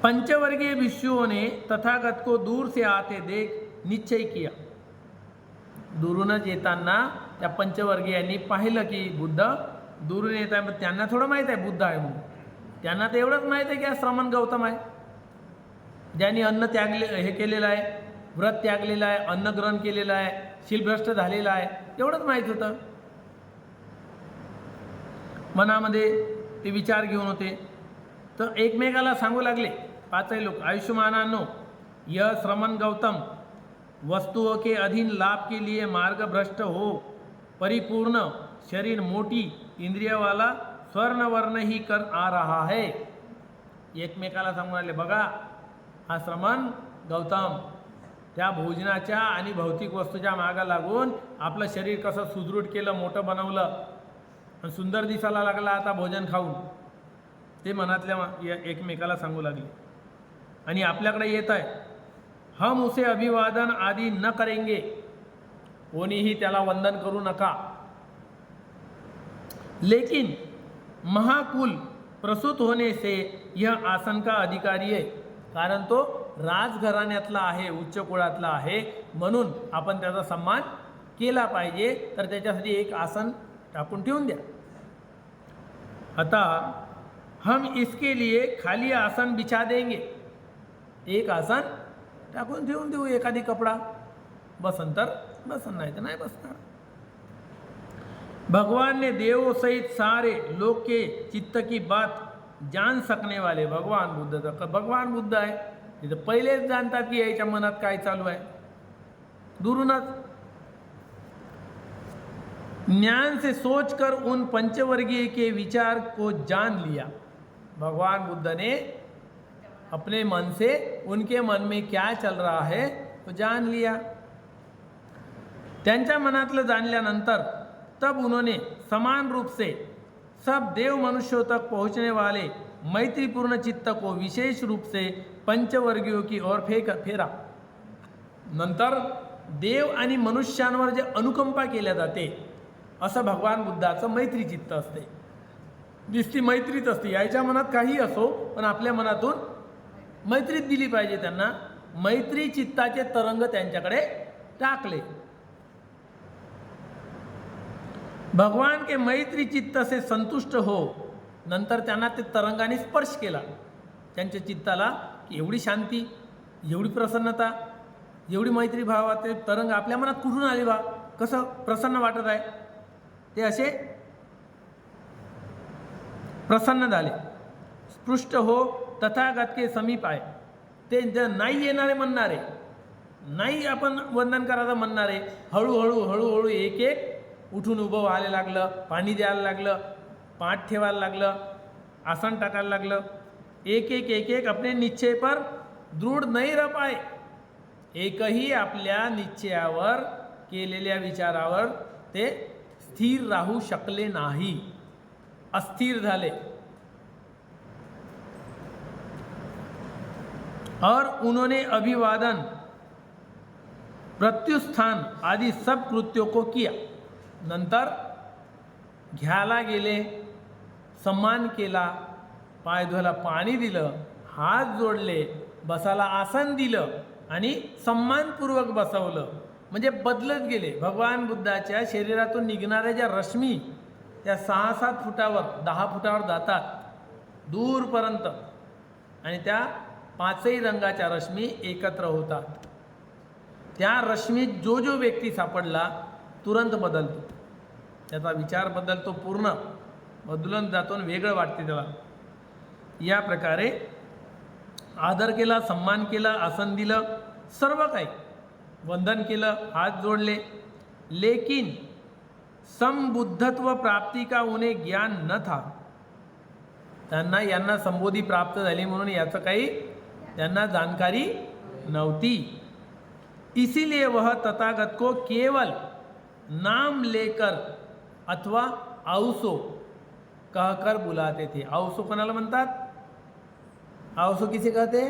[SPEAKER 1] पंचवर्गीय भिक्षुओं ने तथागत को दूर से आते देख निश्चय किया. दुरूनच येताना त्या पंचवर्गीयांनी पाहिलं की बुद्ध दुरून येत आहे. मग त्यांना थोडं माहीत आहे बुद्ध आहे म्हणून. त्यांना तर एवढंच माहीत आहे की हा श्रमण गौतम आहे, ज्यांनी अन्न त्यागले हे केलेलं आहे, व्रत त्यागलेलं आहे, अन्न ग्रहण केलेलं आहे, शीलभ्रष्ट झालेला आहे. एवढंच माहीत होतं. मनामध्ये ते विचार घेऊन होते. तर एकमेकाला सांगू लागले पाचही लोक, आयुष्यमानांनो, यह श्रमण गौतम वस्तुओं के अधीन लाभ के लिए मार्ग भ्रष्ट हो परिपूर्ण शरीर मोटी इंद्रिय वाला स्वर्ण वर्ण ही कर आ रहा है. एकमेकाला सांगून आले, बघा हा श्रमण गौतम त्या भोजनाच्या आणि भौतिक वस्तूच्या मागं लागून आपलं शरीर कसं सुदृढ केलं, मोठं बनवलं आणि सुंदर दिसायला लागला आता भोजन खाऊन. ते मनातल्या एकमेकाला सांगू लागले. आणि आपल्याकडे येत आहे, हम उसे अभिवादन आदि न करेंगे, कोणीही त्याला वंदन करू नका. लेकिन महाकुल प्रसूत होने से यह आसन का अधिकारी है, कारण तो राजघराण्यातला आहे, उच्च कुळातला आहे, म्हणून आपण त्याचा सन्मान केला पाहिजे. तर त्याच्यासाठी एक आसन टाकून ठेवून द्या. आता हम इसके लिए खाली आसन बिछा देंगे. एक आसन टाकून ठेवून देऊ, एखादी कपडा. बसन तर बसन, नाही तर नाही बसणार. भगवान ने देवों सहित सारे लोग के चित्त की बात जान सकने वाले भगवान बुद्ध. तर भगवान बुद्ध आहे तिथं पहिलेच जाणतात की याच्या मनात काय चालू आहे. दुरूनच ज्ञान से सोचकर उन पंचवर्गीय के विचार को जान लिया. भगवान बुद्ध ने अपने मन से उनके मन में क्या चल रहा है तो जान लिया. त्यांच्या मनातलं जाणल्यानंतर तब उन्होंने समान रूप से सब देव मनुष्यों तक पहुँचने वाले मैत्रीपूर्ण चित्त को विशेष रूप से पंचवर्गीयों की ओर फेरा. नंतर देव आणि मनुष्यांवर जे अनुकंपा केल्या जाते असं भगवान बुद्धाचं मैत्री चित्त असते. नुसती मैत्रीच असते, याच्या मनात काही असो पण आपल्या मनातून मैत्रीत दिली पाहिजे. त्यांना मैत्री चित्ताचे तरंग त्यांच्याकडे टाकले. भगवान के मैत्री चित्त से संतुष्ट हो, नंतर त्यांना ते तरंगाने स्पर्श केला त्यांच्या चित्ताला, की एवढी शांती, एवढी प्रसन्नता, एवढी मैत्री भावाचे तरंग आपल्या मनात कुठून आले बा, कसं प्रसन्न वाटत आहे. ते असे प्रसन्न झाले. स्पृष्ट हो तथागत के समीप आहे. ते जे नाही येणारे म्हणणारे, नाही आपण वंदन करायचं म्हणणारे, हळूहळू हळूहळू एक एक उठून उभं व्हायला लागलं, पाणी द्यायला लागलं, पाठ ठेवायला लागलं, आसन टाकायला लागलं. एक एक अपने निश्चय पर दृढ नाही रह पाए. एकही आपल्या निश्चयावर केलेल्या विचारावर ते स्थिर राहू शकले नाही, अस्थिर झाले. और उन्होंने अभिवादन, प्रत्युत्थान आदि सब कृत्यों को किया. नंतर घ्यायला गेले, सम्मान केला, पाय धुवायला पाणी दिलं, हात जोडले, बसायला आसन दिलं आणि सम्मानपूर्वक बसवलं. म्हणजे बदलत गेले. भगवान बुद्धाच्या शरीरातून निघणाऱ्या ज्या रश्मी त्या 6-7 फुटावर 10 फुटावर जातात दूरपर्यंत, आणि त्या 5ही रंगाच्या रश्मी एकत्र होतात. त्या रश्मीत जो जो व्यक्ती सापडला तुरंत बदलतो, त्याचा विचार बदलतो, पूर्ण बदलून जातो आणि वेगळं वाटते त्याला. या प्रकारे आदर केला, सम्मान केला, आसन दिलं, सर्व काही वंदन केलं, हात जोडले. लेकिन संबुद्धत्व प्राप्ति का उन्हें ज्ञान न था. त्यांना यांना संबोधी प्राप्त झाली म्हणून याचं काही त्यांना जानकारी नव्हती. इसीलिए वह तथागत को केवल नाम लेकर अथवा औसो कहकर बुलाते थे. औसो कोणाला म्हणतात? औसो किसे कहते?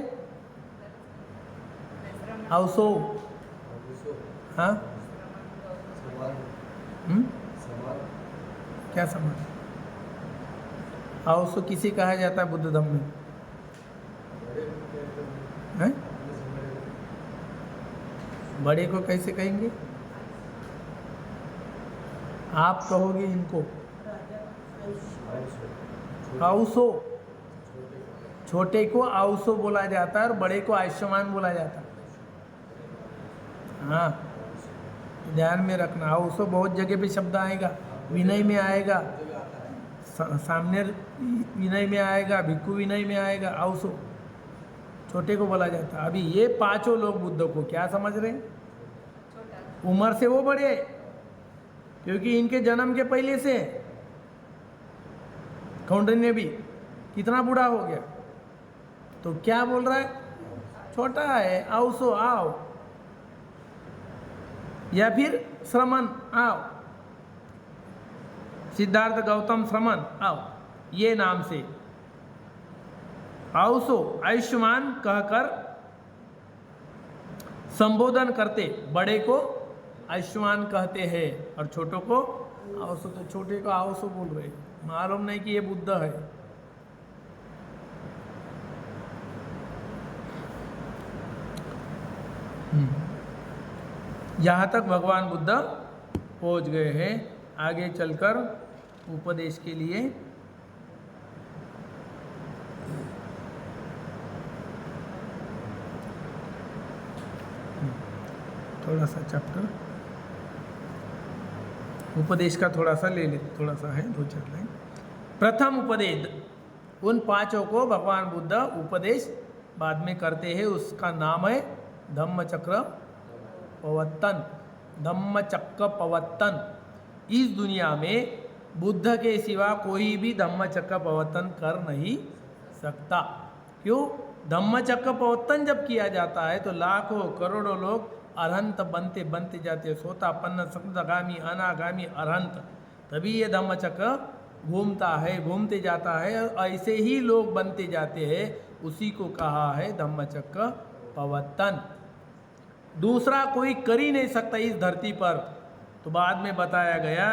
[SPEAKER 1] औसो, हाँ, क्या समान? औसो किसे कहा जाता है बुद्ध धर्म में? हैं? बड़े को कैसे कहेंगे? आप कहोगे इनको औसो. छोटे को औसो बोला जाता है और बड़े को आयुष्मान बोला जाता है. हाँ, ध्यान में रखना. औसो बहुत जगह पे शब्द आएगा. विनय में आएगा, सामने विनय में आएगा, भिक्खु विनय में आएगा. औसो छोटे को बोला जाता है. अभी ये 5 लोग बुद्ध को क्या समझ रहे हैं? उम्र से वो बड़े, क्योंकि इनके जन्म के पहले से कौंडिन्य भी कितना बूढ़ा हो गया, तो क्या बोल रहा है? छोटा है, औसो आओ, या फिर श्रमण आओ, सिद्धार्थ गौतम श्रमण आओ, ये नाम से औसो आयुष्मान कहकर संबोधन करते. बड़े को आयुष्मान कहते हैं और छोटों को औसो. तो छोटे को औसो बोल रहे, मालूम नहीं कि ये बुद्ध है. यहाँ तक भगवान बुद्ध पहुँच गए हैं. आगे चलकर उपदेश के लिए थोड़ा सा चैप्टर उपदेश का थोड़ा सा ले ले, थोड़ा सा है, 2-4 लाइन. प्रथम उपदेश, उन 5 को भगवान बुद्ध उपदेश बाद में करते हैं. उसका नाम है धम्मचक्र प्रवर्तन. धम्मचक्र प्रवर्तन. इस दुनिया में बुद्ध के सिवा कोई भी धम्मचक्र प्रवर्तन कर नहीं सकता. क्यों? धम्मचक्र प्रवर्तन जब किया जाता है तो लाखों करोड़ों लोग अरहंत बनते बनते जाते. सोतापन्न, सप्तगामी, अनागामी, अरहंत. तभी ये धम्मचक्र घूमता है, घूमते जाता है, और ऐसे ही लोग बनते जाते हैं। उसी को कहा है धम्मचक्र प्रवर्तन। दूसरा कोई कर ही नहीं सकता इस धरती पर। तो बाद में बताया गया,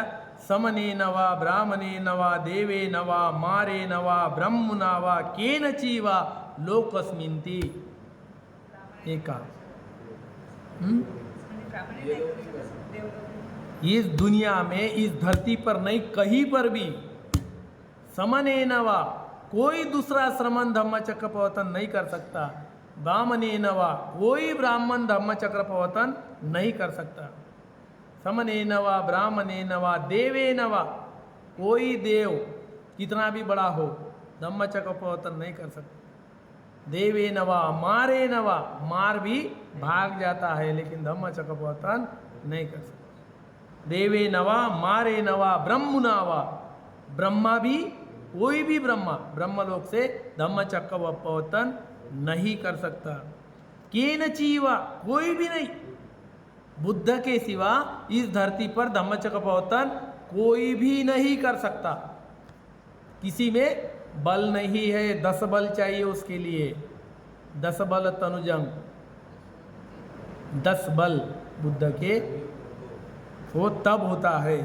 [SPEAKER 1] समने नवा ब्राह्मणे नवा देवे नवा मारे नवा ब्रह्म नवा केन चीवा लोकस्मिन्ति। एका इस दुनिया में, इस धरती पर नहीं, कहीं पर भी समने नवा कोई दूसरा श्रमण धम्मचक्र प्रवर्तन नहीं कर सकता। ब्राह्मणे नवा कोई ब्राह्मण धम्मचक्र प्रवर्तन नहीं कर सकता। समने नवा ब्राह्मणे नवा देवे नवा कोई देव कितना भी बड़ा हो धम्मचक्र प्रवर्तन नहीं कर सकता। देवे नवा मारे नवा मार भी भाग जाता है, लेकिन धम्मचक्र प्रवर्तन नहीं कर सकता। देवे नवा मारे नवा ब्रह्म नवा ब्रह्मा भी, कोई भी ब्रह्मा ब्रह्मलोक से धम्मचक्र प्रवर्तन नहीं कर सकता। केन चीवा कोई भी नहीं, बुद्ध के सिवा इस धरती पर धम्मचक्र प्रवर्तन कोई भी नहीं कर सकता। किसी में बल नहीं है, 10 बल चाहिए उसके लिए। 10 बल तनुजंग, 10 बल बुद्ध के वो तब होता है।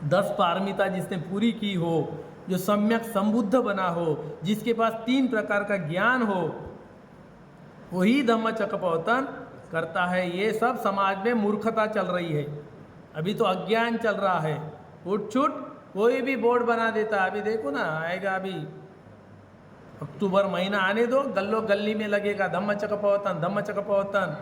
[SPEAKER 1] 10 पारमिता जिसने पूरी की हो, जो सम्यक संबुद्ध बना हो, जिसके पास 3 प्रकार का ज्ञान हो, वही धम्मचक्र प्रवर्तन करता है। ये सब समाज में मूर्खता चल रही है, अभी तो अज्ञान चल रहा है। उठ छुट कोई भी बोर्ड बना देता है। अभी देखो ना, आएगा अभी अक्टूबर महीना आने दो, गल्लो गली में लगेगा धम्मचक्र प्रवर्तन, धम्मचक्र प्रवर्तन।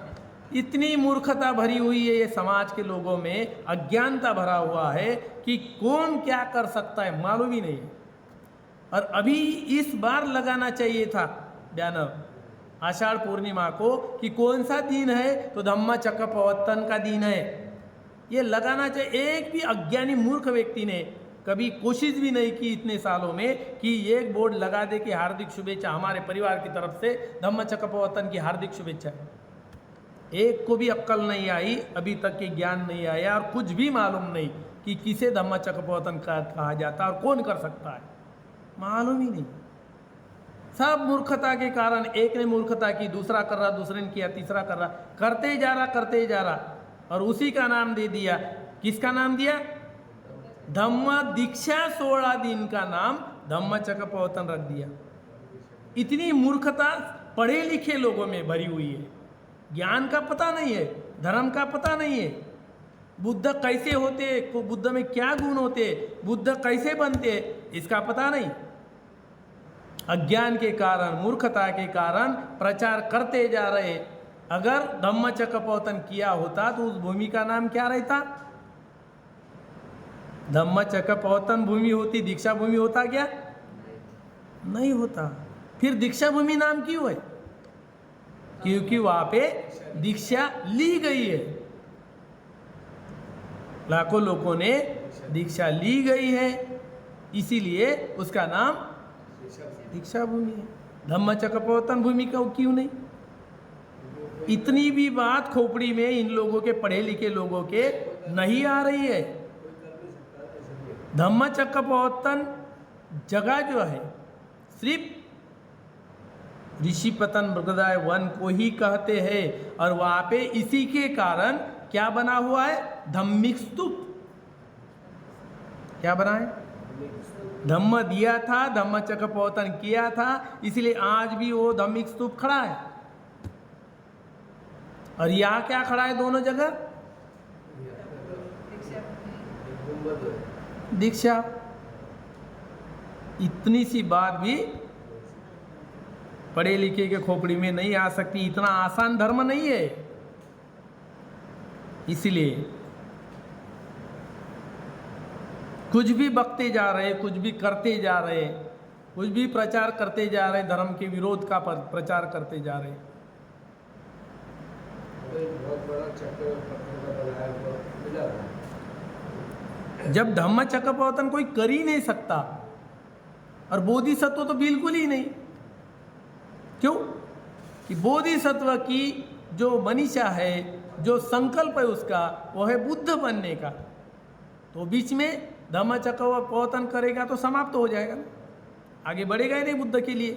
[SPEAKER 1] इतनी मूर्खता भरी हुई है ये समाज के लोगों में, अज्ञानता भरा हुआ है कि कौन क्या कर सकता है मालूम ही नहीं। और अभी इस बार लगाना चाहिए था बैनर आषाढ़ पूर्णिमा को कि कौन सा दिन है, तो धम्मचक्र प्रवर्तन का दिन है, ये लगाना चाहिए। एक भी अज्ञानी मूर्ख व्यक्ति ने कभी कोशिश भी नहीं की इतने सालों में कि एक बोर्ड लगा दे कि हार्दिक शुभेच्छा, हमारे परिवार की तरफ से धम्मचक्र प्रवर्तन की हार्दिक शुभेच्छा। एक को भी अक्ल नहीं आई, अभी तक के ज्ञान नहीं आया, और कुछ भी मालूम नहीं कि किसे धम्मचक्र प्रवर्तन कहा जाता है और कौन कर सकता है, मालूम ही नहीं। सब मूर्खता के कारण, एक ने मूर्खता की, दूसरा कर रहा, दूसरे ने किया, तीसरा कर रहा, करते जा रहा, और उसी का नाम दे दिया। किसका नाम दिया? धम्म दीक्षा 16 दिन का नाम धम्मचक्र प्रवर्तन रख दिया। इतनी मूर्खता पढ़े लिखे लोगों में भरी हुई है, ज्ञान का पता नहीं है, धर्म का पता नहीं है, बुद्ध कैसे होते, बुद्ध में क्या गुण होते, बुद्ध कैसे बनते, इसका पता नहीं। अज्ञान के कारण, मूर्खता के कारण प्रचार करते जा रहे। अगर धम्मचक्र प्रवर्तन किया होता तो उस भूमि का नाम क्या रहता? धम्मचक्र प्रवर्तन भूमि होती, दीक्षा भूमि होता क्या? नहीं होता। फिर दीक्षा भूमि नाम क्यों है? क्योंकि वहां पे दीक्षा ली गई है, लाखों लोगों ने दीक्षा ली गई है, इसीलिए उसका नाम दीक्षा भूमि है। धम्मचक्र प्रवर्तन भूमि का क्यों नहीं? इतनी भी बात खोपड़ी में इन लोगों के, पढ़े लिखे लोगों के नहीं आ रही है। धम्मचक्र प्रवर्तन जगह जो है सिर्फ ऋषिपतन मृगदाय वन को ही कहते हैं, और वहां पे इसी के कारण क्या बना हुआ है? धम्मिक स्तूप। क्या बना है? धम्म दिया था, धम्मचक्र प्रवर्तन किया था, इसलिए आज भी वो धम्मिक स्तूप खड़ा है। और यहाँ क्या खड़ा है दोनों जगह? दीक्षा। इतनी सी बात भी पढ़े लिखे के खोपड़ी में नहीं आ सकती, इतना आसान धर्म नहीं है। इसलिए कुछ भी बकते जा रहे, कुछ भी करते जा रहे, कुछ भी प्रचार करते जा रहे, धर्म के विरोध का प्रचार करते जा रहे।
[SPEAKER 2] बहुत बड़ा चक्र
[SPEAKER 1] जब धम्मचक्र प्रवर्तन कोई कर ही नहीं सकता, और बोधिसत्व तो बिल्कुल ही नहीं। क्यों? कि बोधिसत्व की जो मनीषा है, जो संकल्प है उसका, वो है बुद्ध बनने का। तो बीच में धम्मचक्र प्रवर्तन करेगा तो समाप्त हो जाएगा, आगे बढ़ेगा ही नहीं बुद्ध के लिए।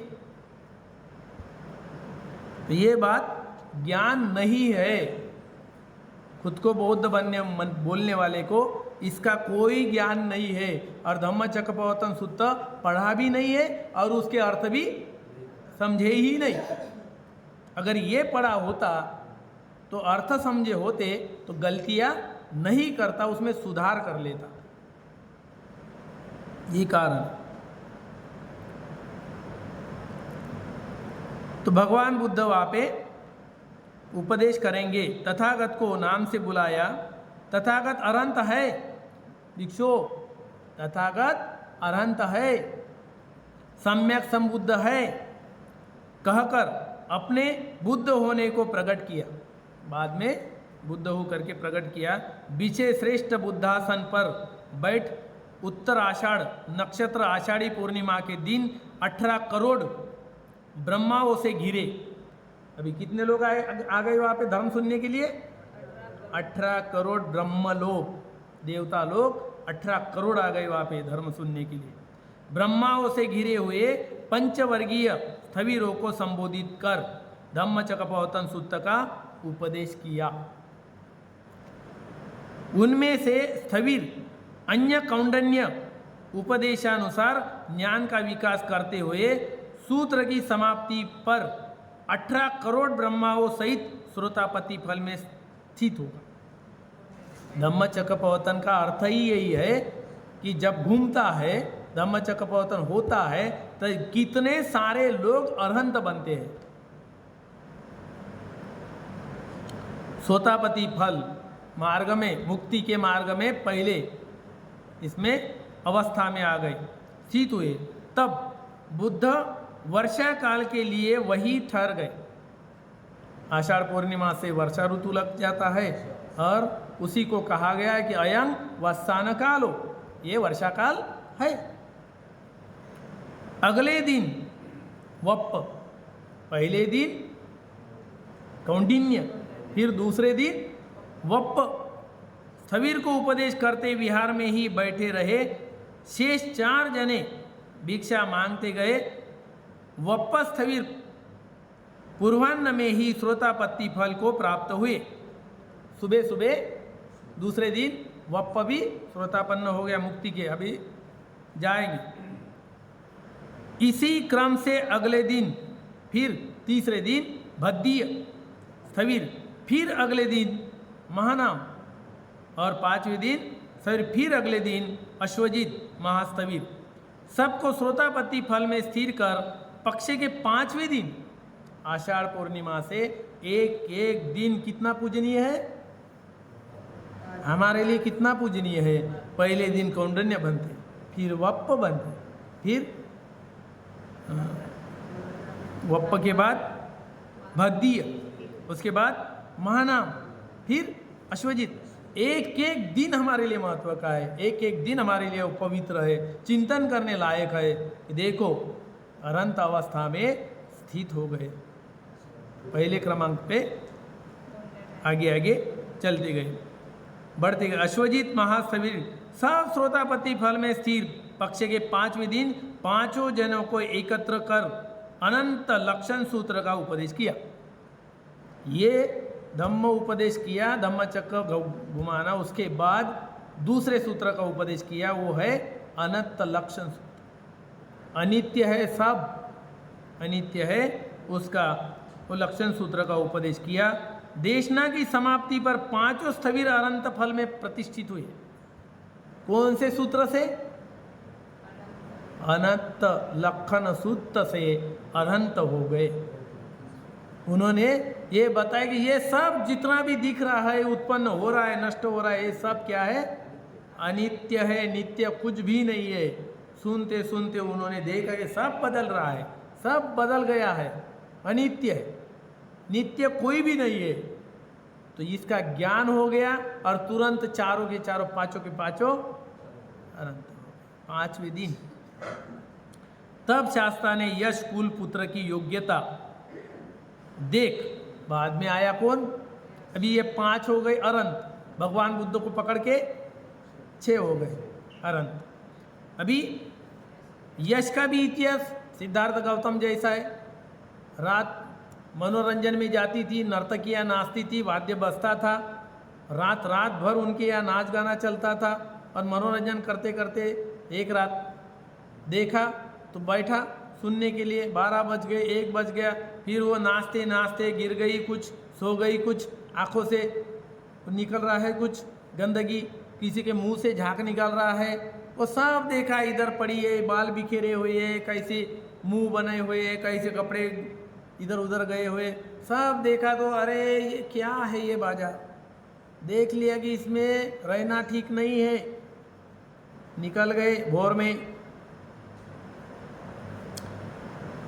[SPEAKER 1] तो ये बात ज्ञान नहीं है। खुद को बौद्ध बोलने वाले को इसका कोई ज्ञान नहीं है, और धम्मचक्र प्रवर्तन सूत्र पढ़ा भी नहीं है और उसके अर्थ भी समझे ही नहीं। अगर ये पढ़ा होता तो अर्थ समझे होते तो गलतियां नहीं करता, उसमें सुधार कर लेता। ये कारण। तो भगवान बुद्ध वहाँ पे उपदेश करेंगे। तथागत को नाम से बुलाया। तथागत अनंत है भिक्षु, तथागत अनंत है, सम्यक संबुद्ध है कहकर अपने बुद्ध होने को प्रकट किया। बाद में बुद्ध होकर के प्रकट किया। बीचे श्रेष्ठ बुद्धासन पर बैठ उत्तर आषाढ़ नक्षत्र आषाढ़ी पूर्णिमा के दिन 18 करोड़ ब्रह्माओं से घिरे। अभी कितने लोग आ गए वहाँ पे धर्म सुनने के लिए? 18 करोड़ ब्रह्मलोक, देवता लोग 18 करोड़ आ गए वहाँ पे धर्म सुनने के लिए। ब्रह्माओं से घिरे हुए पंचवर्गीय स्थविरों को संबोधित कर धम्मचक्र प्रवर्तन सूत्र का उपदेश किया। उनमें से स्थविर अन्य कौंडन्य उपदेशानुसार ज्ञान का विकास करते हुए सूत्र की समाप्ति पर 18 करोड़ ब्रह्माओं सहित श्रोतापति फल में स्थित होगा। धम्मचक्र प्रवर्तन का अर्थ ही यही है कि जब घूमता है धम्मचक्र प्रवर्तन होता है तो कितने सारे लोग अरहंत बनते हैं। श्रोतापति फल मार्ग में, मुक्ति के मार्ग में पहले इसमें अवस्था में आ गए, स्थित हुए। तब बुद्ध वर्षा काल के लिए वही ठहर गए। आषाढ़ पूर्णिमा से वर्षा ऋतु लग जाता है और उसी को कहा गया है कि अयं वस्सान कालो, ये वर्षा काल है। अगले दिन वप्प, पहले दिन कौंडिन्य, फिर दूसरे दिन वप्प, स्थविर को उपदेश करते विहार में ही बैठे रहे। शेष 4 जने भिक्षा मांगते गए। वप्प स्थविर पूर्वाह्न में ही श्रोतापत्ति फल को प्राप्त हुए। सुबह सुबह दूसरे दिन वप्प भी श्रोतापन्न हो गया मुक्ति के, अभी जाएंगे। इसी क्रम से अगले दिन फिर तीसरे दिन भद्दीय स्थविर, फिर अगले दिन महानाम और 5वें दिन फिर अगले दिन अश्वजित महास्थविर, सबको श्रोतापत्ति फल में स्थिर कर पक्ष के 5वें दिन आषाढ़ पूर्णिमा से एक एक दिन कितना पूजनीय है हमारे लिए, कितना पूजनीय है। पहले दिन कौंडन्य बनते, फिर वप्प बनते, फिर वप्प के बाद भद्दीय, उसके बाद महानाम, फिर अश्वजित। एक एक दिन हमारे लिए महत्व का है, एक एक दिन हमारे लिए पवित्र है, चिंतन करने लायक है। देखो अनंत अवस्था में स्थित हो गए, पहले क्रमांक पे आगे आगे चलते गए, बढ़ते गए। अश्वजित महास्थविर सब श्रोतापत्ति फल में स्थिर पक्ष के 5वें दिन 5 जनों को एकत्र कर अनंत लक्षण सूत्र का उपदेश किया। ये धम्म उपदेश किया, धम्मचक्र घुमाना, उसके बाद दूसरे सूत्र का उपदेश किया, वो है अनंत लक्षण सूत्र। अनित्य है, सब अनित्य है, उसका वो लक्षण सूत्र का उपदेश किया। देशना की समाप्ति पर 5 स्थविर अनंत फल में प्रतिष्ठित हुए। कौन से सूत्र से? अनंत लक्षण सूत्र से अनंत हो गए। उन्होंने ये बताया कि ये सब जितना भी दिख रहा है, उत्पन्न हो रहा है, नष्ट हो रहा है, ये सब क्या है? अनित्य है, नित्य कुछ भी नहीं है। सुनते सुनते उन्होंने देखा कि सब बदल रहा है, सब बदल गया है, अनित्य है, नित्य कोई भी नहीं है। तो इसका ज्ञान हो गया और तुरंत चारों के चारों, पांचों के पांचों अनंत। 5वें दिन तब शास्त्रा ने यश कुल पुत्र की योग्यता देख, बाद में आया कौन? अभी ये 5 हो गए अनंत, भगवान बुद्ध को पकड़ के 6 हो गए अनंत। अभी यश का भी इतिहास सिद्धार्थ गौतम जैसा है। रात मनोरंजन में जाती थी, नर्तकियाँ नाचती थी, वाद्य बजता था, रात रात भर उनके यहाँ नाच गाना चलता था। और मनोरंजन करते करते एक रात देखा तो बैठा सुनने के लिए, 12 बज गए, 1 बज गया, फिर वो नाचते नाचते गिर गई, कुछ सो गई, कुछ आँखों से निकल रहा है कुछ गंदगी, किसी के मुंह से झाग निकल रहा है, वो सब देखा। इधर पड़ी है, बाल बिखेरे हुए है, कैसे मुंह बने हुए है, कैसे कपड़े इधर उधर गए हुए, सब देखा। तो अरे ये क्या है, ये बाजा देख लिया कि इसमें रहना ठीक नहीं है। निकल गए भोर में।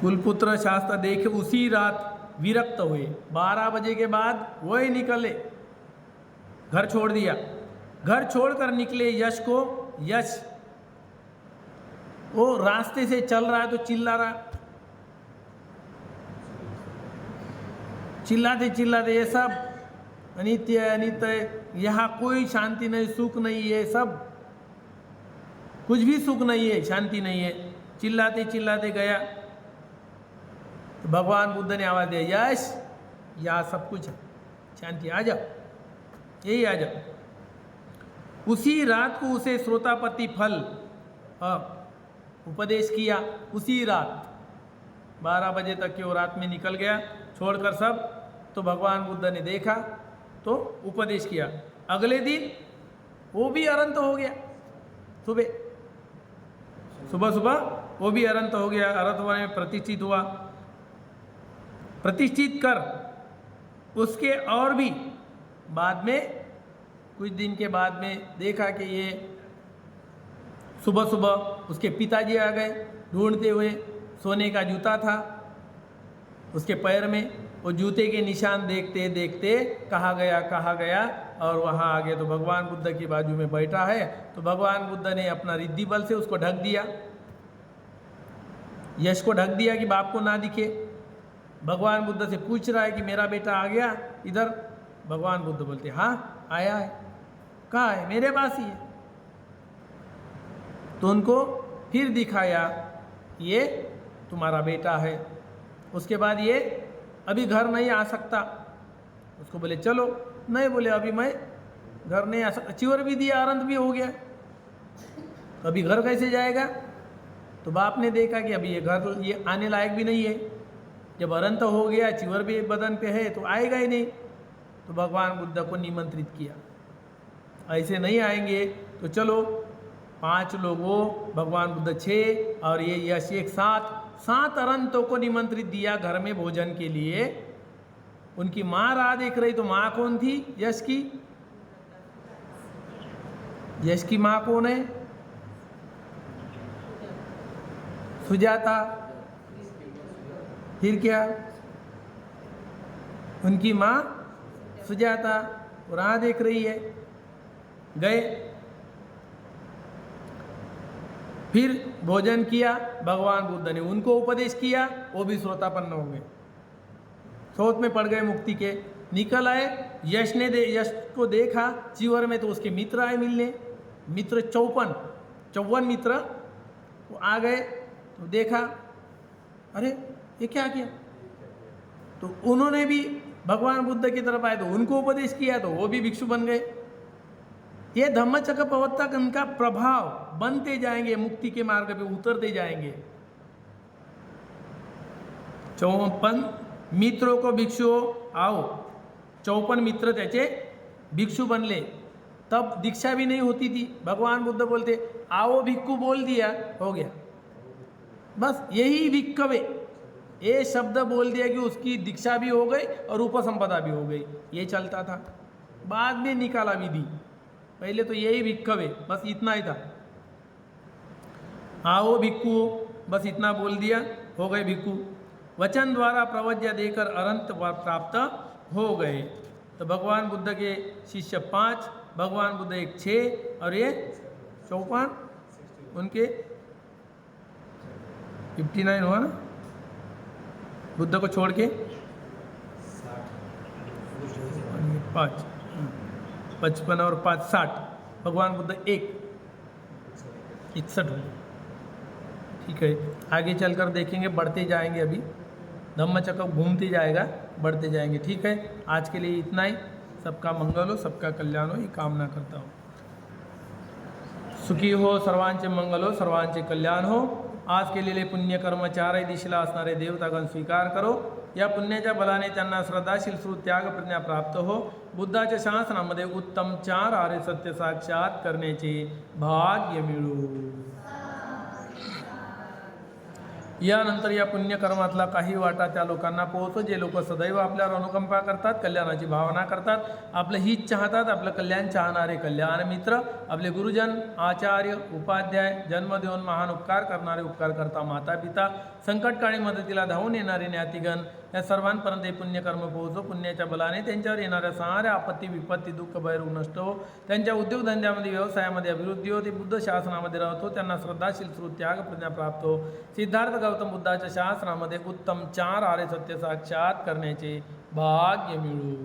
[SPEAKER 1] कुलपुत्र शास्त्र देखे उसी रात विरक्त हुए। 12 बजे के बाद वही निकले, घर छोड़ दिया। घर छोड़कर निकले यश को। यश वो रास्ते से चल रहा है तो चिल्ला रहा, चिल्लाते चिल्लाते ये सब अनित्य है, अनित्य है, यहाँ कोई शांति नहीं, सुख नहीं है, सब कुछ भी सुख नहीं है, शांति नहीं है। चिल्लाते चिल्लाते गया तो भगवान बुद्ध ने आवाज दिया, यश यहाँ सब कुछ है, शांति, आ जाओ, यही आ जाओ। उसी रात को उसे श्रोतापति फल उपदेश किया। उसी रात 12 बजे तक की वो रात में निकल गया छोड़कर सब। तो भगवान बुद्ध ने देखा तो उपदेश किया। अगले दिन वो भी अनंत हो गया। सुबह सुबह वो भी अनंत हो गया, अनंत में प्रतिष्ठित हुआ। प्रतिष्ठित कर उसके और भी बाद में कुछ दिन के बाद में देखा कि ये सुबह सुबह उसके पिताजी आ गए ढूंढते हुए। सोने का जूता था उसके पैर में, वो जूते के निशान देखते देखते कहाँ गया और वहाँ आ गया। तो भगवान बुद्ध की बाजू में बैठा है। तो भगवान बुद्ध ने अपना रिद्धि बल से उसको ढक दिया, यश को ढक दिया कि बाप को ना दिखे। भगवान बुद्ध से पूछ रहा है कि मेरा बेटा आ गया इधर। भगवान बुद्ध बोलते हाँ आया है। कहाँ है? मेरे पास ही है। तो उनको फिर दिखाया ये तुम्हारा बेटा है। उसके बाद ये अभी घर नहीं आ सकता। उसको बोले चलो, नहीं बोले अभी मैं घर नहीं आ सकता। चिवर भी दिया, अनंत भी हो गया, अभी घर कैसे जाएगा? तो बाप ने देखा कि अभी ये घर ये आने लायक भी नहीं है। जब अनंत हो गया, चिवर भी बदन पे है तो आएगा ही नहीं। तो भगवान बुद्ध को निमंत्रित किया, ऐसे नहीं आएंगे तो चलो 5 लोगों, भगवान बुद्ध 6 और ये यश एक साथ 7 अनंतों को निमंत्रित दिया घर में भोजन के लिए। उनकी माँ राह देख रही। तो माँ कौन थी यश की? यश की माँ कौन है? सुजाता। फिर क्या? उनकी माँ सुजाता राह देख रही है। गए, फिर भोजन किया। भगवान बुद्ध ने उनको उपदेश किया, वो भी श्रोतापन्न हो गए, स्रोत में पड़ गए मुक्ति के। निकल आए। यश ने यश को देखा चिवर में, तो उसके मित्र आए मिलने। मित्र 54 मित्र वो आ गए। तो देखा अरे ये क्या किया? तो उन्होंने भी भगवान बुद्ध की तरफ आए तो उनको उपदेश किया, तो वो भी भिक्षु बन गए। ये धम्मचक्र प्रवर्तक उनका प्रभाव बनते जाएंगे, मुक्ति के मार्ग पे उतरते जाएंगे। 54 मित्रों को भिक्षु आओ, 54 मित्र त्याचे भिक्षु बनले। तब दीक्षा भी नहीं होती थी। भगवान बुद्ध बोलते आओ भिक्खु, बोल दिया हो गया, बस यही भिक्खवे, ये शब्द बोल दिया कि उसकी दीक्षा भी हो गई और उपसंपदा भी हो गई। ये चलता था, बाद में निकाला विधि, पहले तो यही भिक्खवे, बस इतना ही था। आओ भिक्खु, बस इतना बोल दिया, हो गए भिक्खु। वचन द्वारा प्रवज्ञा देकर अनंत प्राप्त हो गए। तो भगवान बुद्ध के शिष्य 5, भगवान बुद्ध एक 6 और ये 54, उनके 59 हुआ ना बुद्ध को छोड़ के। 5, 55 और 5 60। भगवान बुद्ध एक 61 हो। ठीक है, आगे चलकर देखेंगे, बढ़ते जाएंगे। अभी धम्मचक्र घूमते जाएगा, बढ़ते जाएंगे। ठीक है, आज के लिए इतना ही। सबका मंगल हो, सबका कल्याण हो, ही कामना करता हूँ। सुखी हो, सर्वांचे मंगल हो, सर्वांचे कल्याण हो। आज केलेले पुण्यकर्म चारही दिशेला असणारे देवतागण स्वीकार करो। या पुण्याच्या बलाने त्यांना श्रद्धाशील त्याग प्रज्ञा प्राप्त हो। बुद्धाच्या शासनामध्ये उत्तम 4 आर्य सत्य साक्षात करण्याचे भाग्य मिळो। यानंतर या पुण्यकर्मातला काही वाटा त्या लोकांना पोहोचो जे लोक सदैव आपल्यावर अनुकंपा करतात, कल्याणाची भावना करतात, आपलं हित चाहतात, आपलं कल्याण चाहणारे कल्याण मित्र, आपले गुरुजन, आचार्य, उपाध्याय, जन्म देऊन महान उपकार करणारे उपकारकर्ता माता पिता, संकटकाळी मदतीला धावून येणारे ज्ञातिगण, या सर्वांपर्यंत हे पुण्यकर्म पोहोचो। पुण्याच्या बलाने त्यांच्यावर येणाऱ्या साऱ्या आपत्ती, विपत्ती, दुःख, भयरोग नष्ट हो। त्यांच्या उद्योगधंद्यामध्ये, व्यवसायामध्ये अभिवृद्धी हो। ते बुद्ध शासनामध्ये राहतो, त्यांना श्रद्धाशील त्याग प्रज्ञा प्राप्त हो। सिद्धार्थ गौतम बुद्धाच्या शासनामध्ये उत्तम 4 आर्य सत्य साक्षात करण्याचे भाग्य मिळो।